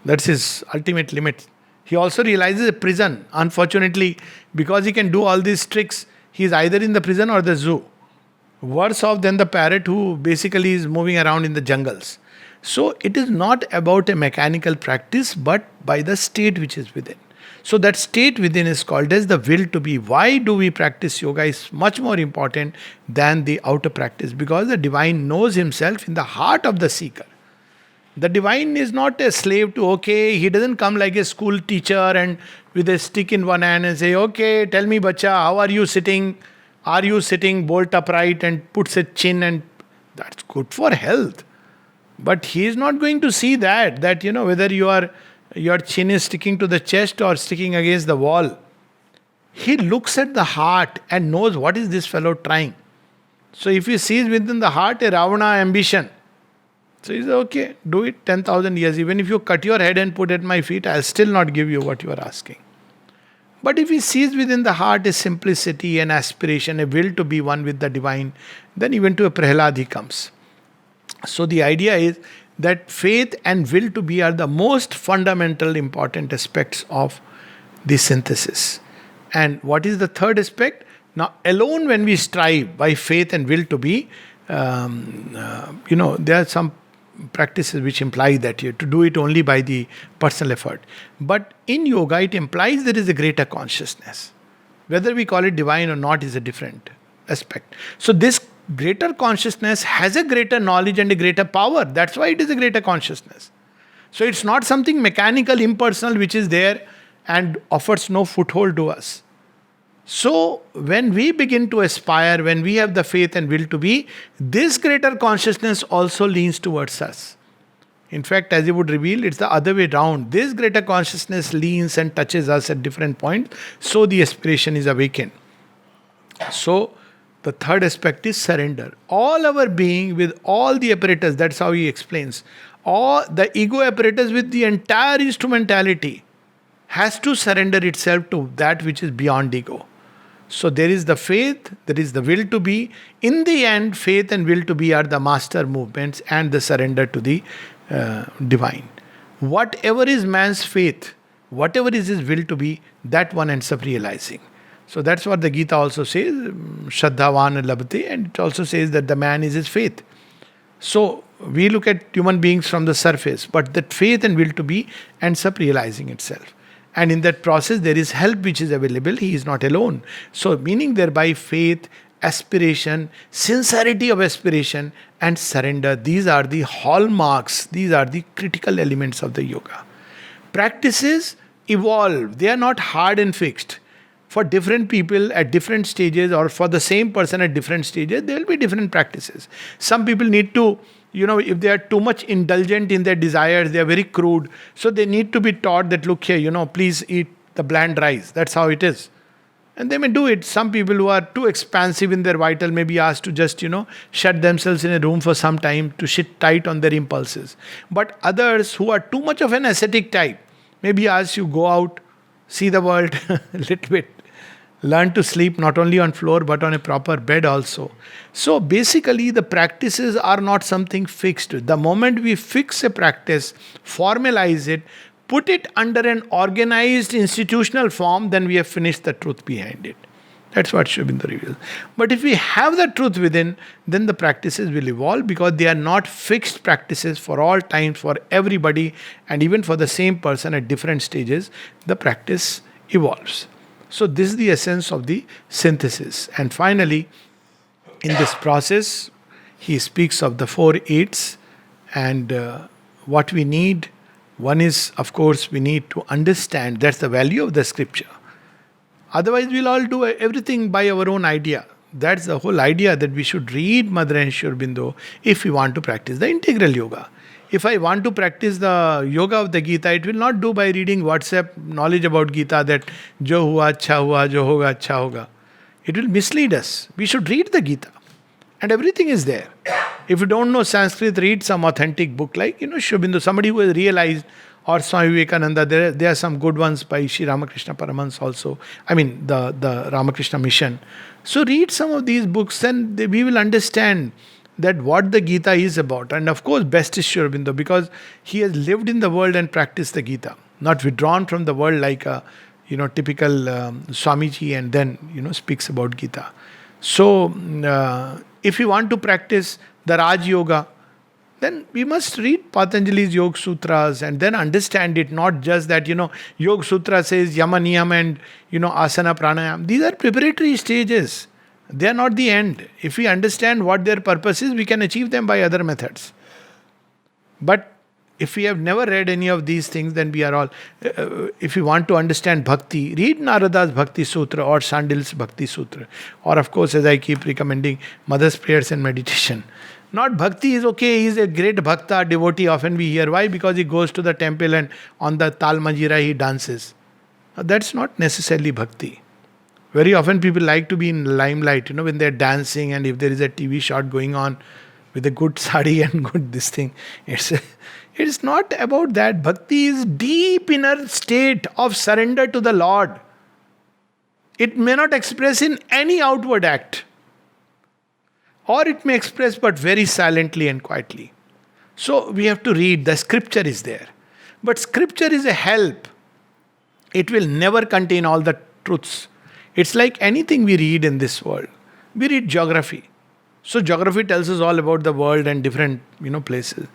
that's his ultimate limit. He also realizes a prison. Unfortunately, because he can do all these tricks, he is either in the prison or the zoo. Worse off than the parrot who basically is moving around in the jungles. So it is not about a mechanical practice, but by the state which is within. So that state within is called as the will to be. Why do we practice yoga is much more important than the outer practice, because the divine knows himself in the heart of the seeker. The divine is not a slave to, okay, he doesn't come like a school teacher and with a stick in one hand and say, okay, tell me bacha, how are you sitting? Are you sitting bolt upright, and puts a chin, and that's good for health. But he is not going to see that whether your chin is sticking to the chest or sticking against the wall. He looks at the heart and knows what is this fellow trying. So if he sees within the heart a Ravana ambition, so he says, okay, do it 10,000 years. Even if you cut your head and put it at my feet, I'll still not give you what you are asking. But if he sees within the heart a simplicity, an aspiration, a will to be one with the divine, then even to a Prahlad he comes. So the idea is that faith and will to be are the most fundamental important aspects of the synthesis. And what is the third aspect? Now, alone when we strive by faith and will to be, there are some practices which imply that you have to do it only by the personal effort. But in yoga, it implies there is a greater consciousness. Whether we call it divine or not is a different aspect. So this greater consciousness has a greater knowledge and a greater power. That's why it is a greater consciousness. So it's not something mechanical, impersonal, which is there and offers no foothold to us. So when we begin to aspire, when we have the faith and will to be, this greater consciousness also leans towards us. In fact, as he would reveal, it's the other way round. This greater consciousness leans and touches us at different points, so the aspiration is awakened. So the third aspect is surrender. All our being with all the apparatus, that's how he explains. All the ego apparatus with the entire instrumentality has to surrender itself to that which is beyond ego. So there is the faith, there is the will to be. In the end, faith and will to be are the master movements and the surrender to the divine. Whatever is man's faith, whatever is his will to be, that one ends up realizing. So that's what the Gita also says, Shraddhavan Labhate, and it also says that the man is his faith. So we look at human beings from the surface, but that faith and will to be ends up realizing itself. And in that process, there is help which is available. He is not alone. So, meaning thereby faith, aspiration, sincerity of aspiration, and surrender. These are the hallmarks. These are the critical elements of the yoga. Practices evolve. They are not hard and fixed. For different people at different stages, or for the same person at different stages, there will be different practices. Some people need to, if they are too much indulgent in their desires, they are very crude. So they need to be taught that, look here, please eat the bland rice. That's how it is. And they may do it. Some people who are too expansive in their vital may be asked to just, shut themselves in a room for some time to sit tight on their impulses. But others who are too much of an ascetic type may be asked to go out, see the world a little bit, Learn to sleep not only on floor but on a proper bed also. So basically the practices are not something fixed. The moment we fix a practice, formalize it, put it under an organized institutional form, then we have finished the truth behind it. That's what Sri Aurobindo reveals. But if we have the truth within, then the practices will evolve, because they are not fixed practices for all times, for everybody, and even for the same person at different stages, the practice evolves. So this is the essence of the synthesis. And finally, in this process, he speaks of the 4 8s and what we need. One is, of course, we need to understand that's the value of the scripture. Otherwise, we'll all do everything by our own idea. That's the whole idea, that we should read Mother and Sri Aurobindo if we want to practice the integral yoga. If I want to practice the yoga of the Gita, it will not do by reading WhatsApp knowledge about Gita that jo hua acha hua, jo hoga acha hoga. It will mislead us. We should read the Gita. And everything is there. If you don't know Sanskrit, read some authentic book like, Sri Aurobindo, somebody who has realized, or Swami Vivekananda. There are some good ones by Sri Ramakrishna Paramahans also. I mean, the Ramakrishna Mission. So read some of these books and we will understand that what the Gita is about. And of course, best is Sri Aurobindo, because he has lived in the world and practiced the Gita. Not withdrawn from the world like a typical Swamiji and then speaks about Gita. So if you want to practice the Raj Yoga, then we must read Patanjali's Yoga Sutras and then understand it, not just that, Yoga Sutra says Yama Niyam and, Asana Pranayam. These are preparatory stages. They are not the end. If we understand what their purpose is, we can achieve them by other methods. But if we have never read any of these things, then we are all... if you want to understand Bhakti, read Narada's Bhakti Sutra or Sandil's Bhakti Sutra. Or of course, as I keep recommending, Mother's Prayers and Meditation. Not Bhakti is okay, he is a great Bhakta, devotee, often we hear. Why? Because he goes to the temple and on the Tal Manjira he dances. That's not necessarily Bhakti. Very often people like to be in limelight, when they're dancing and if there is a TV shot going on with a good sari and good this thing. It's not about that. Bhakti is deep inner state of surrender to the Lord. It may not express in any outward act. Or it may express but very silently and quietly. So we have to read. The scripture is there. But scripture is a help. It will never contain all the truths. It's like anything we read in this world. We read geography. So geography tells us all about the world and different places.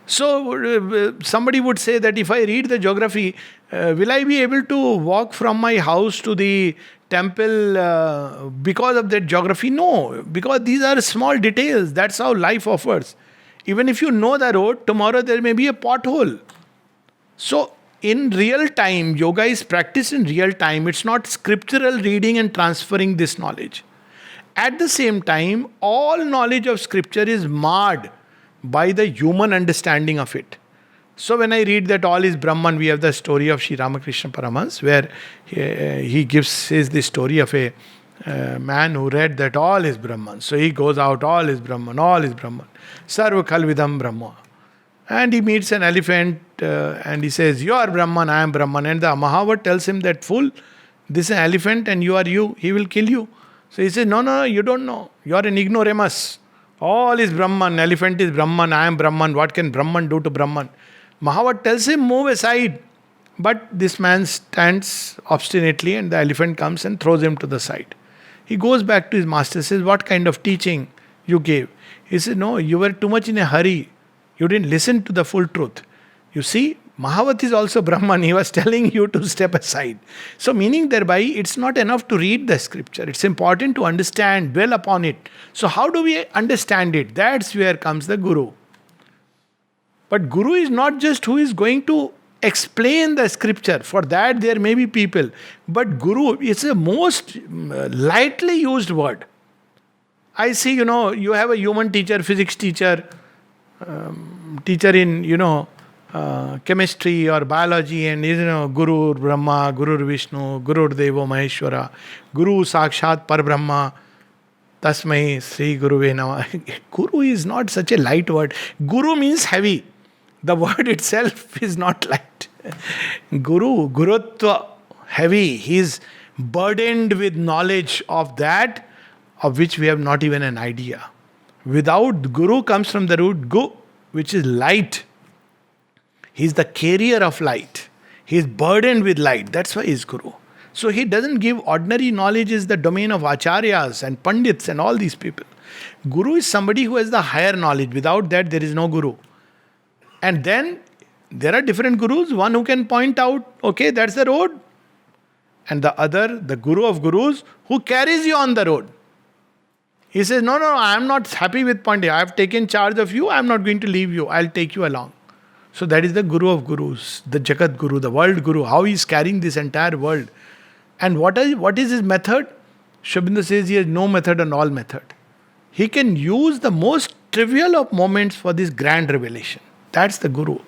So somebody would say that if I read the geography, will I be able to walk from my house to the temple because of that geography? No, because these are small details. That's how life offers. Even if you know the road, tomorrow there may be a pothole. So in real time, yoga is practiced in real time. It's not scriptural reading and transferring this knowledge. At the same time, all knowledge of scripture is marred by the human understanding of it. So when I read that all is Brahman, we have the story of Sri Ramakrishna Paramahans, where he says the story of a man who read that all is Brahman. So he goes out, all is Brahman, all is Brahman. Sarva Khalvidam Brahma. And he meets an elephant and he says, you are Brahman, I am Brahman. And the Mahavat tells him that, fool, this is an elephant and you are you, he will kill you. So he says, no, you don't know. You are an ignoramus. All is Brahman, elephant is Brahman, I am Brahman. What can Brahman do to Brahman? Mahavat tells him, move aside. But this man stands obstinately and the elephant comes and throws him to the side. He goes back to his master, says, what kind of teaching you gave? He said, no, you were too much in a hurry. You didn't listen to the full truth. You see, Mahavat is also Brahman. He was telling you to step aside. So meaning thereby, it's not enough to read the scripture. It's important to understand, dwell upon it. So how do we understand it? That's where comes the Guru. But Guru is not just who is going to explain the scripture. For that there may be people. But Guru is a most lightly used word. I see, you have a human teacher, physics teacher, teacher in, chemistry or biology, and Guru Brahma, Guru Vishnu, Guru Devo Maheshwara, Guru Sakshat Parbrahma, Tasmai Sri Guruve Namah. Guru is not such a light word. Guru means heavy. The word itself is not light. Guru, Gurutva, heavy. He is burdened with knowledge of that of which we have not even an idea. Without Guru comes from the root Gu, which is light. He is the carrier of light. He is burdened with light. That's why he is Guru. So he doesn't give ordinary knowledge, is the domain of acharyas and pandits and all these people. Guru is somebody who has the higher knowledge. Without that, there is no Guru. And then there are different gurus. One who can point out, okay, that's the road. And the other, the Guru of Gurus, who carries you on the road. He says, no, I am not happy with pointing. I have taken charge of you. I am not going to leave you. I'll take you along. So that is the Guru of Gurus, the Jagat Guru, the world Guru, how he is carrying this entire world. And what is his method? Sri Aurobindo says he has no method and all method. He can use the most trivial of moments for this grand revelation. That's the Guru.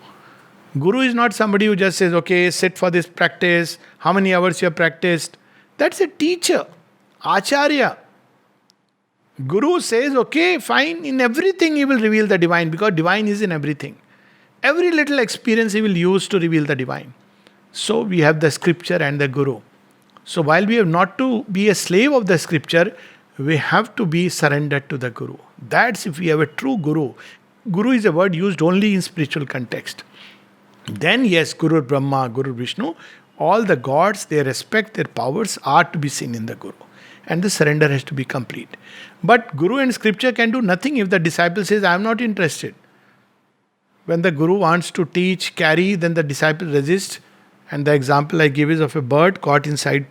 Guru is not somebody who just says, okay, sit for this practice, how many hours you have practiced. That's a teacher, Acharya. Guru says, okay, fine, in everything he will reveal the divine because divine is in everything. Every little experience he will use to reveal the divine. So we have the scripture and the Guru. So while we have not to be a slave of the scripture, we have to be surrendered to the Guru. That's if we have a true Guru. Guru is a word used only in spiritual context. Then yes, Guru Brahma, Guru Vishnu, all the gods, they respect their powers are to be seen in the Guru. And the surrender has to be complete. But Guru and scripture can do nothing if the disciple says, I am not interested. When the Guru wants to teach, carry, then the disciple resists. And the example I give is of a bird caught inside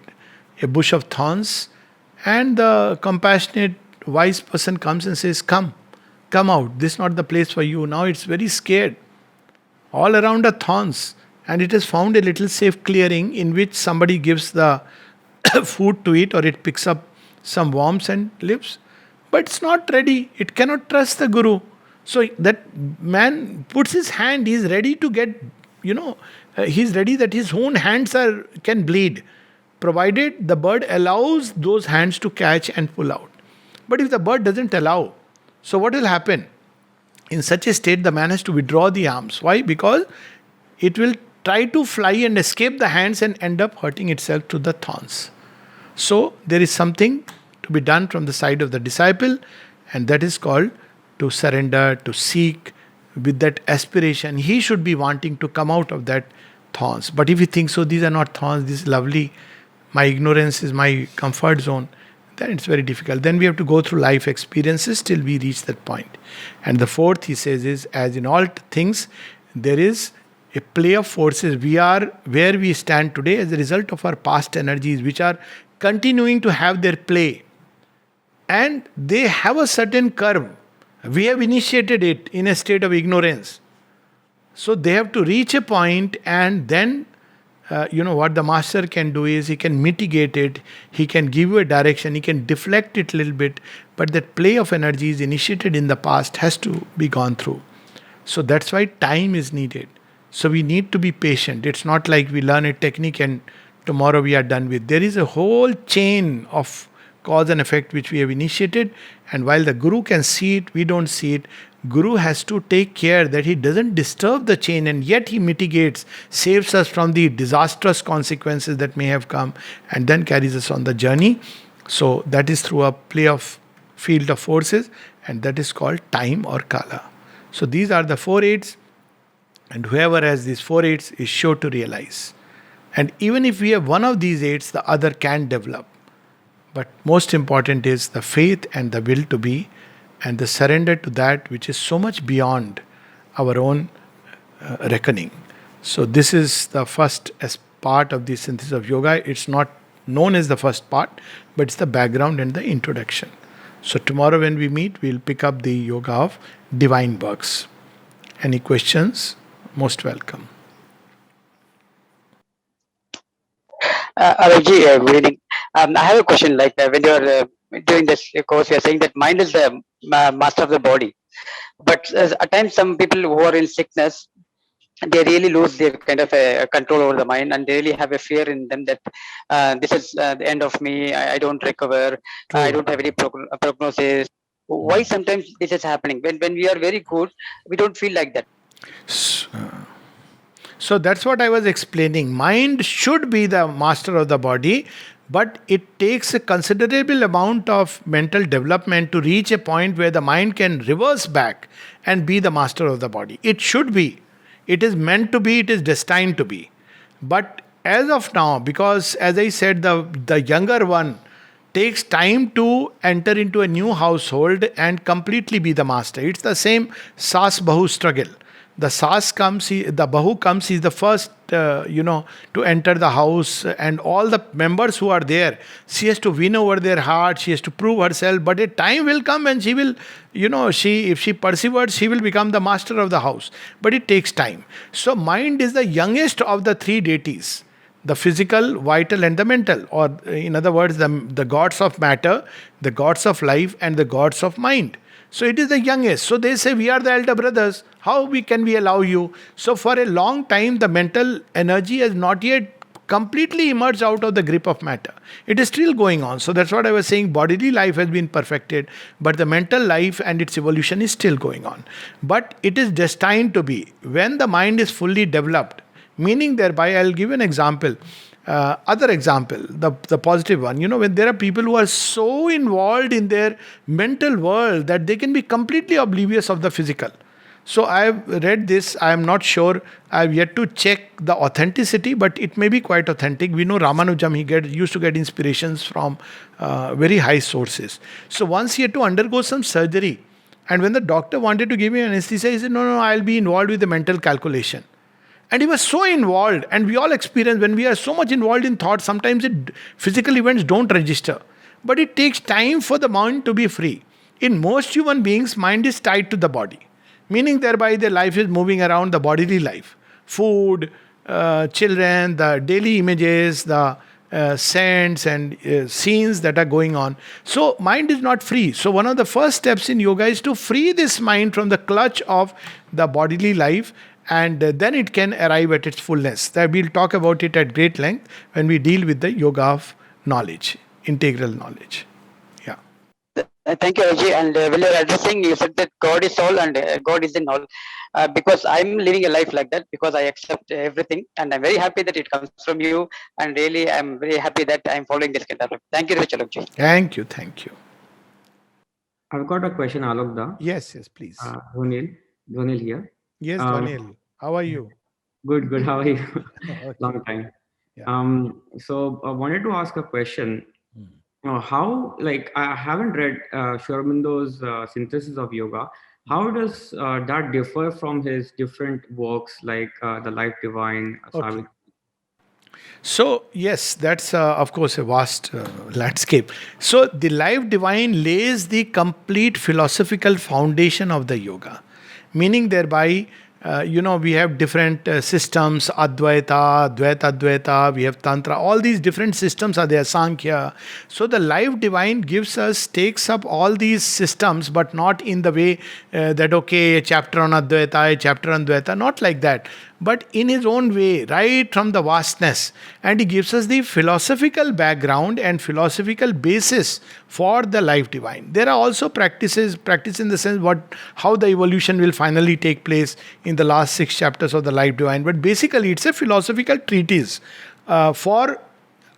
a bush of thorns. And the compassionate, wise person comes and says, come out. This is not the place for you. Now it's very scared. All around are thorns. And it has found a little safe clearing in which somebody gives the food to eat or it picks up some worms and lives. But it's not ready. It cannot trust the Guru. So that man puts his hand, he is ready to get, he is ready that his own hands can bleed, provided the bird allows those hands to catch and pull out. But if the bird doesn't allow, so what will happen? In such a state, the man has to withdraw the arms. Why? Because it will try to fly and escape the hands and end up hurting itself to the thorns. So there is something to be done from the side of the disciple, and that is called to surrender, to seek with that aspiration. He should be wanting to come out of that thorns. But if he thinks, so these are not thorns, this is lovely, my ignorance is my comfort zone, then it's very difficult. Then we have to go through life experiences till we reach that point. And the fourth, he says, is as in all things, there is a play of forces. We are where we stand today as a result of our past energies, which are continuing to have their play. And they have a certain curve. We have initiated it in a state of ignorance. So they have to reach a point, and then, what the master can do is he can mitigate it, he can give you a direction, he can deflect it a little bit, but that play of energies initiated in the past has to be gone through. So that's why time is needed. So we need to be patient. It's not like we learn a technique and tomorrow we are done with. There is a whole chain of cause and effect which we have initiated, and while the Guru can see it, we don't see it. Guru has to take care that he doesn't disturb the chain, and yet he mitigates, saves us from the disastrous consequences that may have come, and then carries us on the journey. So that is through a play of field of forces, and that is called time or kala. So these are the 4 aids, and whoever has these 4 aids is sure to realize. And even if we have one of these aids, the other can develop. But most important is the faith and the will to be, and the surrender to that which is so much beyond our own reckoning. So this is the first as part of the synthesis of yoga. It's not known as the first part, but it's the background and the introduction. So tomorrow when we meet, we'll pick up the yoga of divine works. Any questions? Most welcome. Abhijit, good evening. I have a question. Like when you're doing this course, you're saying that mind is the master of the body. But at times, some people who are in sickness, they really lose their kind of control over the mind, and they really have a fear in them that this is the end of me. I don't recover. I don't have any prognosis. Why sometimes this is happening? When we are very good, we don't feel like that. So that's what I was explaining. Mind should be the master of the body. But it takes a considerable amount of mental development to reach a point where the mind can reverse back and be the master of the body. It should be. It is meant to be, it is destined to be. But as of now, because as I said, the younger one takes time to enter into a new household and completely be the master. It's the same Sas Bahu struggle. The Sas comes, the Bahu comes, he's the first, to enter the house, and all the members who are there, she has to win over their heart, she has to prove herself. But a time will come when she will, if she perseveres, she will become the master of the house. But it takes time. So, mind is the youngest of the three deities: the physical, vital, and the mental, or in other words, the gods of matter, the gods of life, and the gods of mind. So it is the youngest. So they say, we are the elder brothers. How can we allow you? So for a long time, the mental energy has not yet completely emerged out of the grip of matter. It is still going on. So that's what I was saying. Bodily life has been perfected, but the mental life and its evolution is still going on. But it is destined to be. When the mind is fully developed, meaning thereby, I'll give an example. Other example, the positive one. When there are people who are so involved in their mental world that they can be completely oblivious of the physical. So I've read this. I am not sure. I've yet to check the authenticity, but it may be quite authentic. We know Ramanujam, used to get inspirations from very high sources. So once he had to undergo some surgery, and when the doctor wanted to give him anesthesia, he said, no, I'll be involved with the mental calculation. And he was so involved, and we all experience when we are so much involved in thought, sometimes physical events don't register. But it takes time for the mind to be free. In most human beings, mind is tied to the body, meaning thereby their life is moving around the bodily life. Food, children, the daily images, the scents and scenes that are going on. So mind is not free. So one of the first steps in yoga is to free this mind from the clutch of the bodily life, and then it can arrive at its fullness. That we'll talk about it at great length when we deal with the yoga of knowledge, integral knowledge. Yeah. Thank you, Ajay. And when you're addressing, you said that God is all and God is in all. Because I'm living a life like that, because I accept everything, and I'm very happy that it comes from you. And really, I'm very happy that I'm following this kind of life. Thank you, Chalukji. Thank you. Thank you. I've got a question, Alok. Yes, please. Dhwanil here. Yes, Dhwanil. How are you? Good. How are you? Okay. Long time. Yeah. So I wanted to ask a question. How, I haven't read Sri Aurobindo's synthesis of yoga. How does that differ from his different works, like the Life Divine, Savitri? So, yes, that's of course a vast landscape. So, the Life Divine lays the complete philosophical foundation of the yoga, meaning thereby, we have different systems, Advaita, Dvaita, Advaita, we have Tantra, all these different systems are there, Sankhya. So the Life Divine takes up all these systems, but not in the way that, a chapter on Advaita, a chapter on Dvaita, not like that, but in his own way, right from the vastness. And he gives us the philosophical background and philosophical basis for the Life Divine. There are also practice in the sense how the evolution will finally take place in the last 6 chapters of the Life Divine. But basically, it's a philosophical treatise for,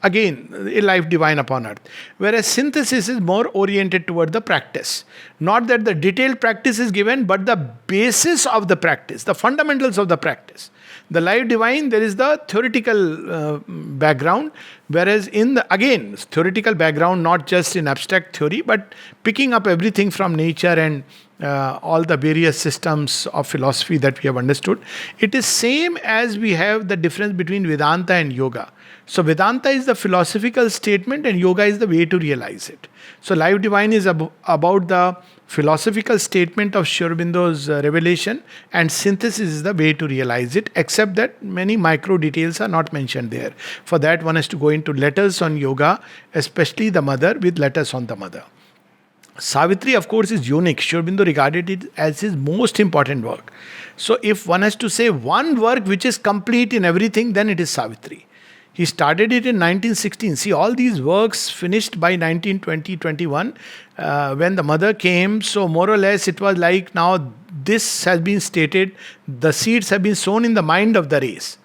again, a life divine upon earth. Whereas synthesis is more oriented toward the practice. Not that the detailed practice is given, but the basis of the practice, the fundamentals of the practice. The Life Divine, there is the theoretical background, whereas theoretical background, not just in abstract theory, but picking up everything from nature and all the various systems of philosophy that we have understood. It is same as we have the difference between Vedanta and yoga. So Vedanta is the philosophical statement and yoga is the way to realize it. So Life Divine is about the philosophical statement of Sri Aurobindo's revelation, and synthesis is the way to realize it, except that many micro details are not mentioned there. For that, one has to go into letters on yoga, especially the mother with letters on the mother. Savitri, of course, is unique. Sri Aurobindo regarded it as his most important work. So if one has to say one work which is complete in everything, then it is Savitri. He started it in 1916. See, all these works finished by 1920-21 when the mother came. So more or less it was like, now this has been stated, the seeds have been sown in the mind of the race.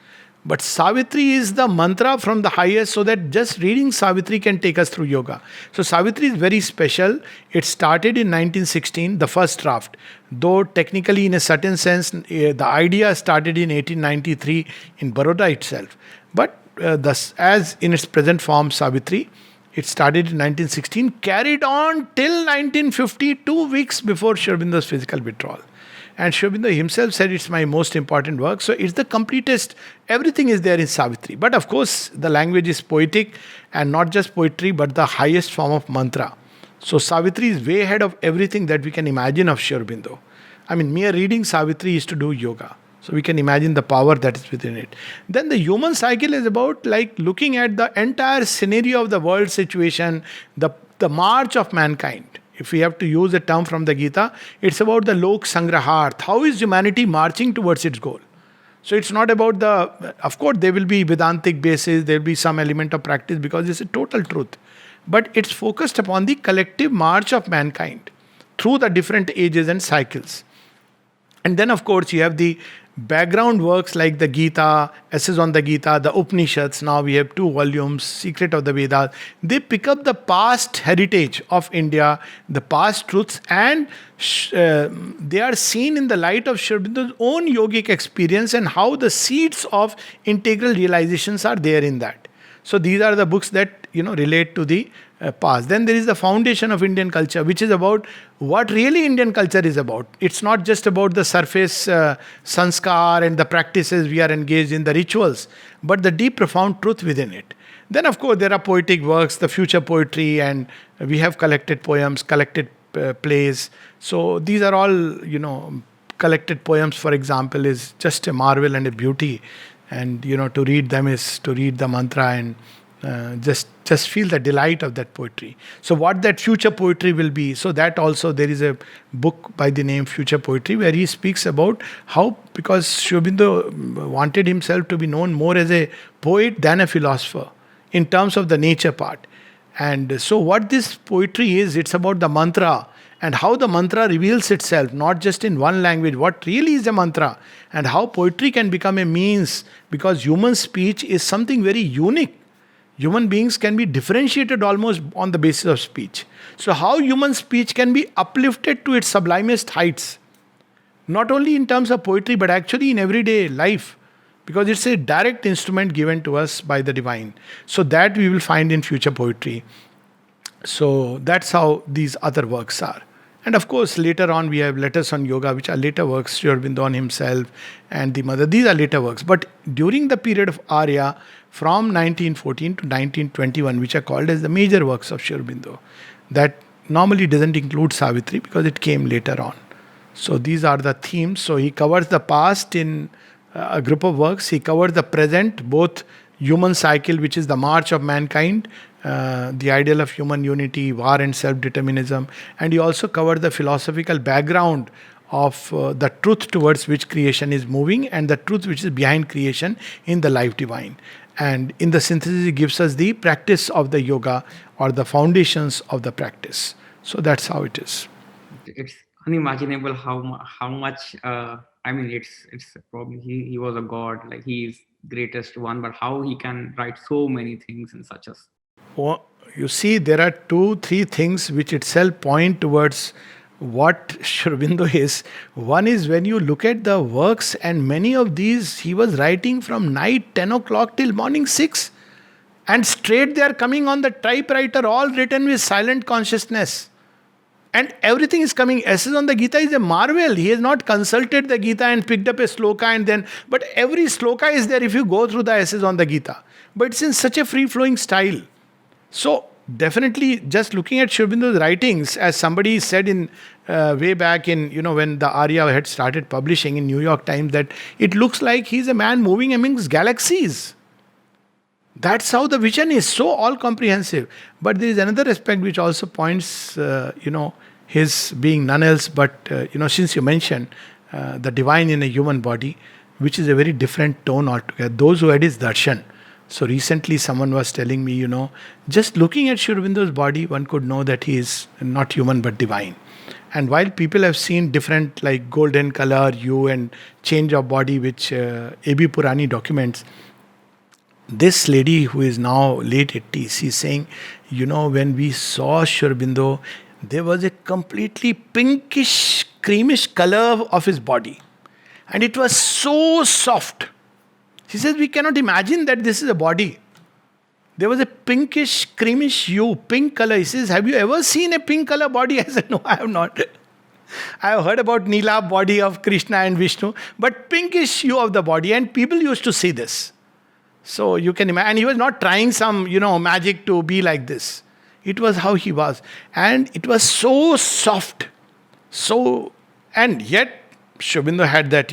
But Savitri is the mantra from the highest, so that just reading Savitri can take us through yoga. So Savitri is very special. It started in 1916, the first draft. Though technically, in a certain sense, the idea started in 1893 in Baroda itself. But as in its present form, Savitri, it started in 1916, carried on till 1950, 2 weeks before Sri Aurobindo's physical withdrawal. And Sri Aurobindo himself said it's my most important work. So it's the completest, everything is there in Savitri. But of course, the language is poetic, and not just poetry, but the highest form of mantra. So Savitri is way ahead of everything that we can imagine of Sri Aurobindo. I mean, mere reading Savitri is to do yoga. So we can imagine the power that is within it. Then the human cycle is about like looking at the entire scenario of the world situation, the march of mankind. If we have to use a term from the Gita, it's about the Lok Sangraharth. How is humanity marching towards its goal? So it's not about of course there will be Vedantic basis, there will be some element of practice because it's a total truth. But it's focused upon the collective march of mankind through the different ages and cycles. And then, of course, you have the background works like the Gita, essays on the Gita, the Upanishads. Now we have 2 volumes, Secret of the Vedas. They pick up the past heritage of India, the past truths, and they are seen in the light of Sri Aurobindo's own yogic experience and how the seeds of integral realizations are there in that. So these are the books that relate to the past. Then there is the foundation of Indian culture, which is about what really Indian culture is about. It's not just about the surface sanskar and the practices we are engaged in, the rituals, but the deep, profound truth within it. Then, of course, there are poetic works, the future poetry, and we have collected poems, collected plays. So these are all, collected poems, for example, is just a marvel and a beauty. And to read them is to read the mantra and just feel the delight of that poetry. So what that future poetry will be, so that also there is a book by the name Future Poetry where he speaks about how, because Sri Aurobindo wanted himself to be known more as a poet than a philosopher in terms of the nature part. And so what this poetry is, it's about the mantra and how the mantra reveals itself, not just in one language, what really is a mantra, and how poetry can become a means, because human speech is something very unique. Human beings can be differentiated almost on the basis of speech. So how human speech can be uplifted to its sublimest heights, not only in terms of poetry, but actually in everyday life, because it's a direct instrument given to us by the divine. So that we will find in future poetry. So that's how these other works are. And of course, later on we have Letters on Yoga, which are later works, Sri Aurobindo on himself and the mother. These are later works. But during the period of Arya, from 1914 to 1921, which are called as the major works of Sri Aurobindo, that normally doesn't include Savitri because it came later on. So these are the themes. So he covers the past in a group of works. He covers the present, both human cycle, which is the march of mankind, the ideal of human unity, war and self-determinism. And he also covered the philosophical background of the truth towards which creation is moving and the truth which is behind creation in the life divine. And in the synthesis, he gives us the practice of the yoga or the foundations of the practice. So that's how it is. It's unimaginable how much. I mean, it's probably he was a god, like he's greatest one, but how he can write so many things in such a. Well, you see, there are 2-3 things which itself point towards what Sri Aurobindo is. One is when you look at the works, and many of these he was writing from night 10 o'clock till morning 6. And straight they are coming on the typewriter, all written with silent consciousness. And everything is coming. Essays on the Gita is a marvel. He has not consulted the Gita and picked up a sloka and then, but every sloka is there if you go through the essays on the Gita. But it's in such a free-flowing style. So definitely, just looking at Sri Aurobindo's writings, as somebody said in way back in, when the Arya had started publishing in New York Times, that it looks like he's a man moving amongst galaxies. That's how the vision is, so all-comprehensive. But there is another aspect which also points, his being none else but, since you mentioned the divine in a human body, which is a very different tone altogether. Those who had his darshan. So recently someone was telling me, just looking at Sri Aurobindo's body, one could know that he is not human but divine. And while people have seen different, like golden color, hue and change of body, which A.B. Purani documents, this lady who is now late 80s, she's saying, when we saw Sri Aurobindo, there was a completely pinkish, creamish color of his body. And it was so soft. She says, we cannot imagine that this is a body. There was a pinkish, creamish hue, pink color. He says, have you ever seen a pink color body? I said, no, I have not. I have heard about Neela body of Krishna and Vishnu, but pinkish hue of the body. And people used to see this. So you can imagine. And he was not trying some, magic to be like this. It was how he was. And it was so soft. So, and yet, Sri Aurobindo had that,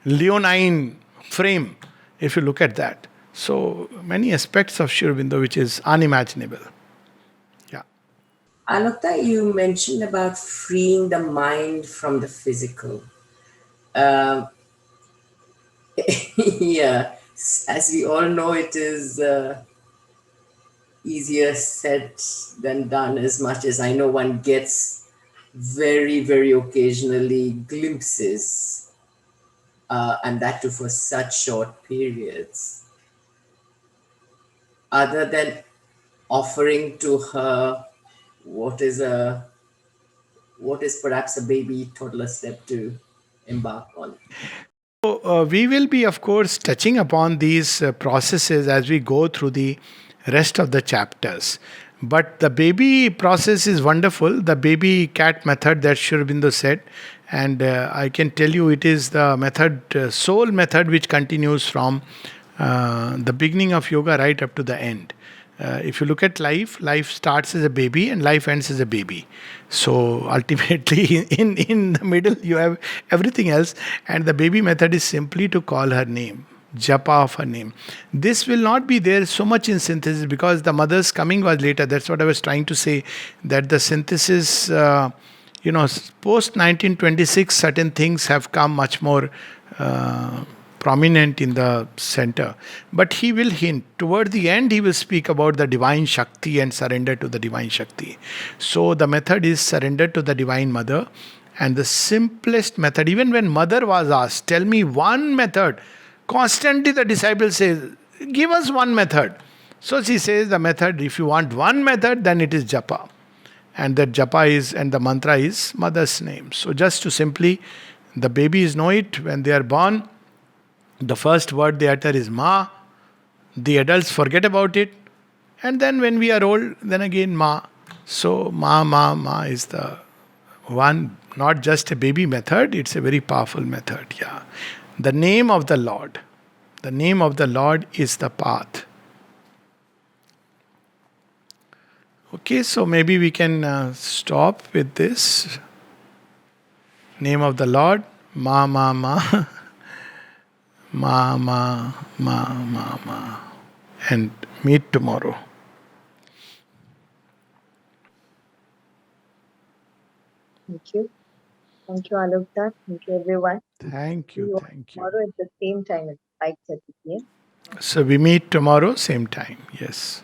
leonine frame, if you look at that. So, many aspects of Sri Aurobindo which is unimaginable. Yeah. Alokta, you mentioned about freeing the mind from the physical. Yeah, as we all know, it is easier said than done, as much as I know one gets very, very occasionally glimpses, and that too for such short periods. Other than offering to her what is perhaps a baby toddler step to embark on. So, we will be, of course, touching upon these processes as we go through the rest of the chapters. But the baby process is wonderful. The baby cat method that Sri Aurobindo said, and I can tell you it is the method, soul method, which continues from the beginning of yoga right up to the end. If you look at life starts as a baby and life ends as a baby. So ultimately, in the middle, you have everything else. And the baby method is simply to call her name, japa of her name. This will not be there so much in synthesis because the mother's coming was later. That's what I was trying to say, that the synthesis, post 1926, certain things have come much more prominent in the center. But he will hint. Toward the end, he will speak about the divine Shakti and surrender to the divine Shakti. So the method is surrender to the divine mother. And the simplest method, even when mother was asked, tell me one method, constantly the disciple says, give us one method. So she says the method, if you want one method, then it is japa. And that japa is, and the mantra is mother's name. So just to simply, the babies know it when they are born. The first word they utter is Ma. The adults forget about it. And then when we are old, then again Ma. So Ma is the one, not just a baby method, it's a very powerful method. Yeah. The name of the Lord. The name of the Lord is the path. Okay, so maybe we can stop with this. Name of the Lord, Ma. Ma. And meet tomorrow. Thank you. Thank you, Alokta. Thank you, everyone. Thank See you. you Thank you. tomorrow at the same time at 5:30 p.m. So we meet tomorrow, same time. Yes.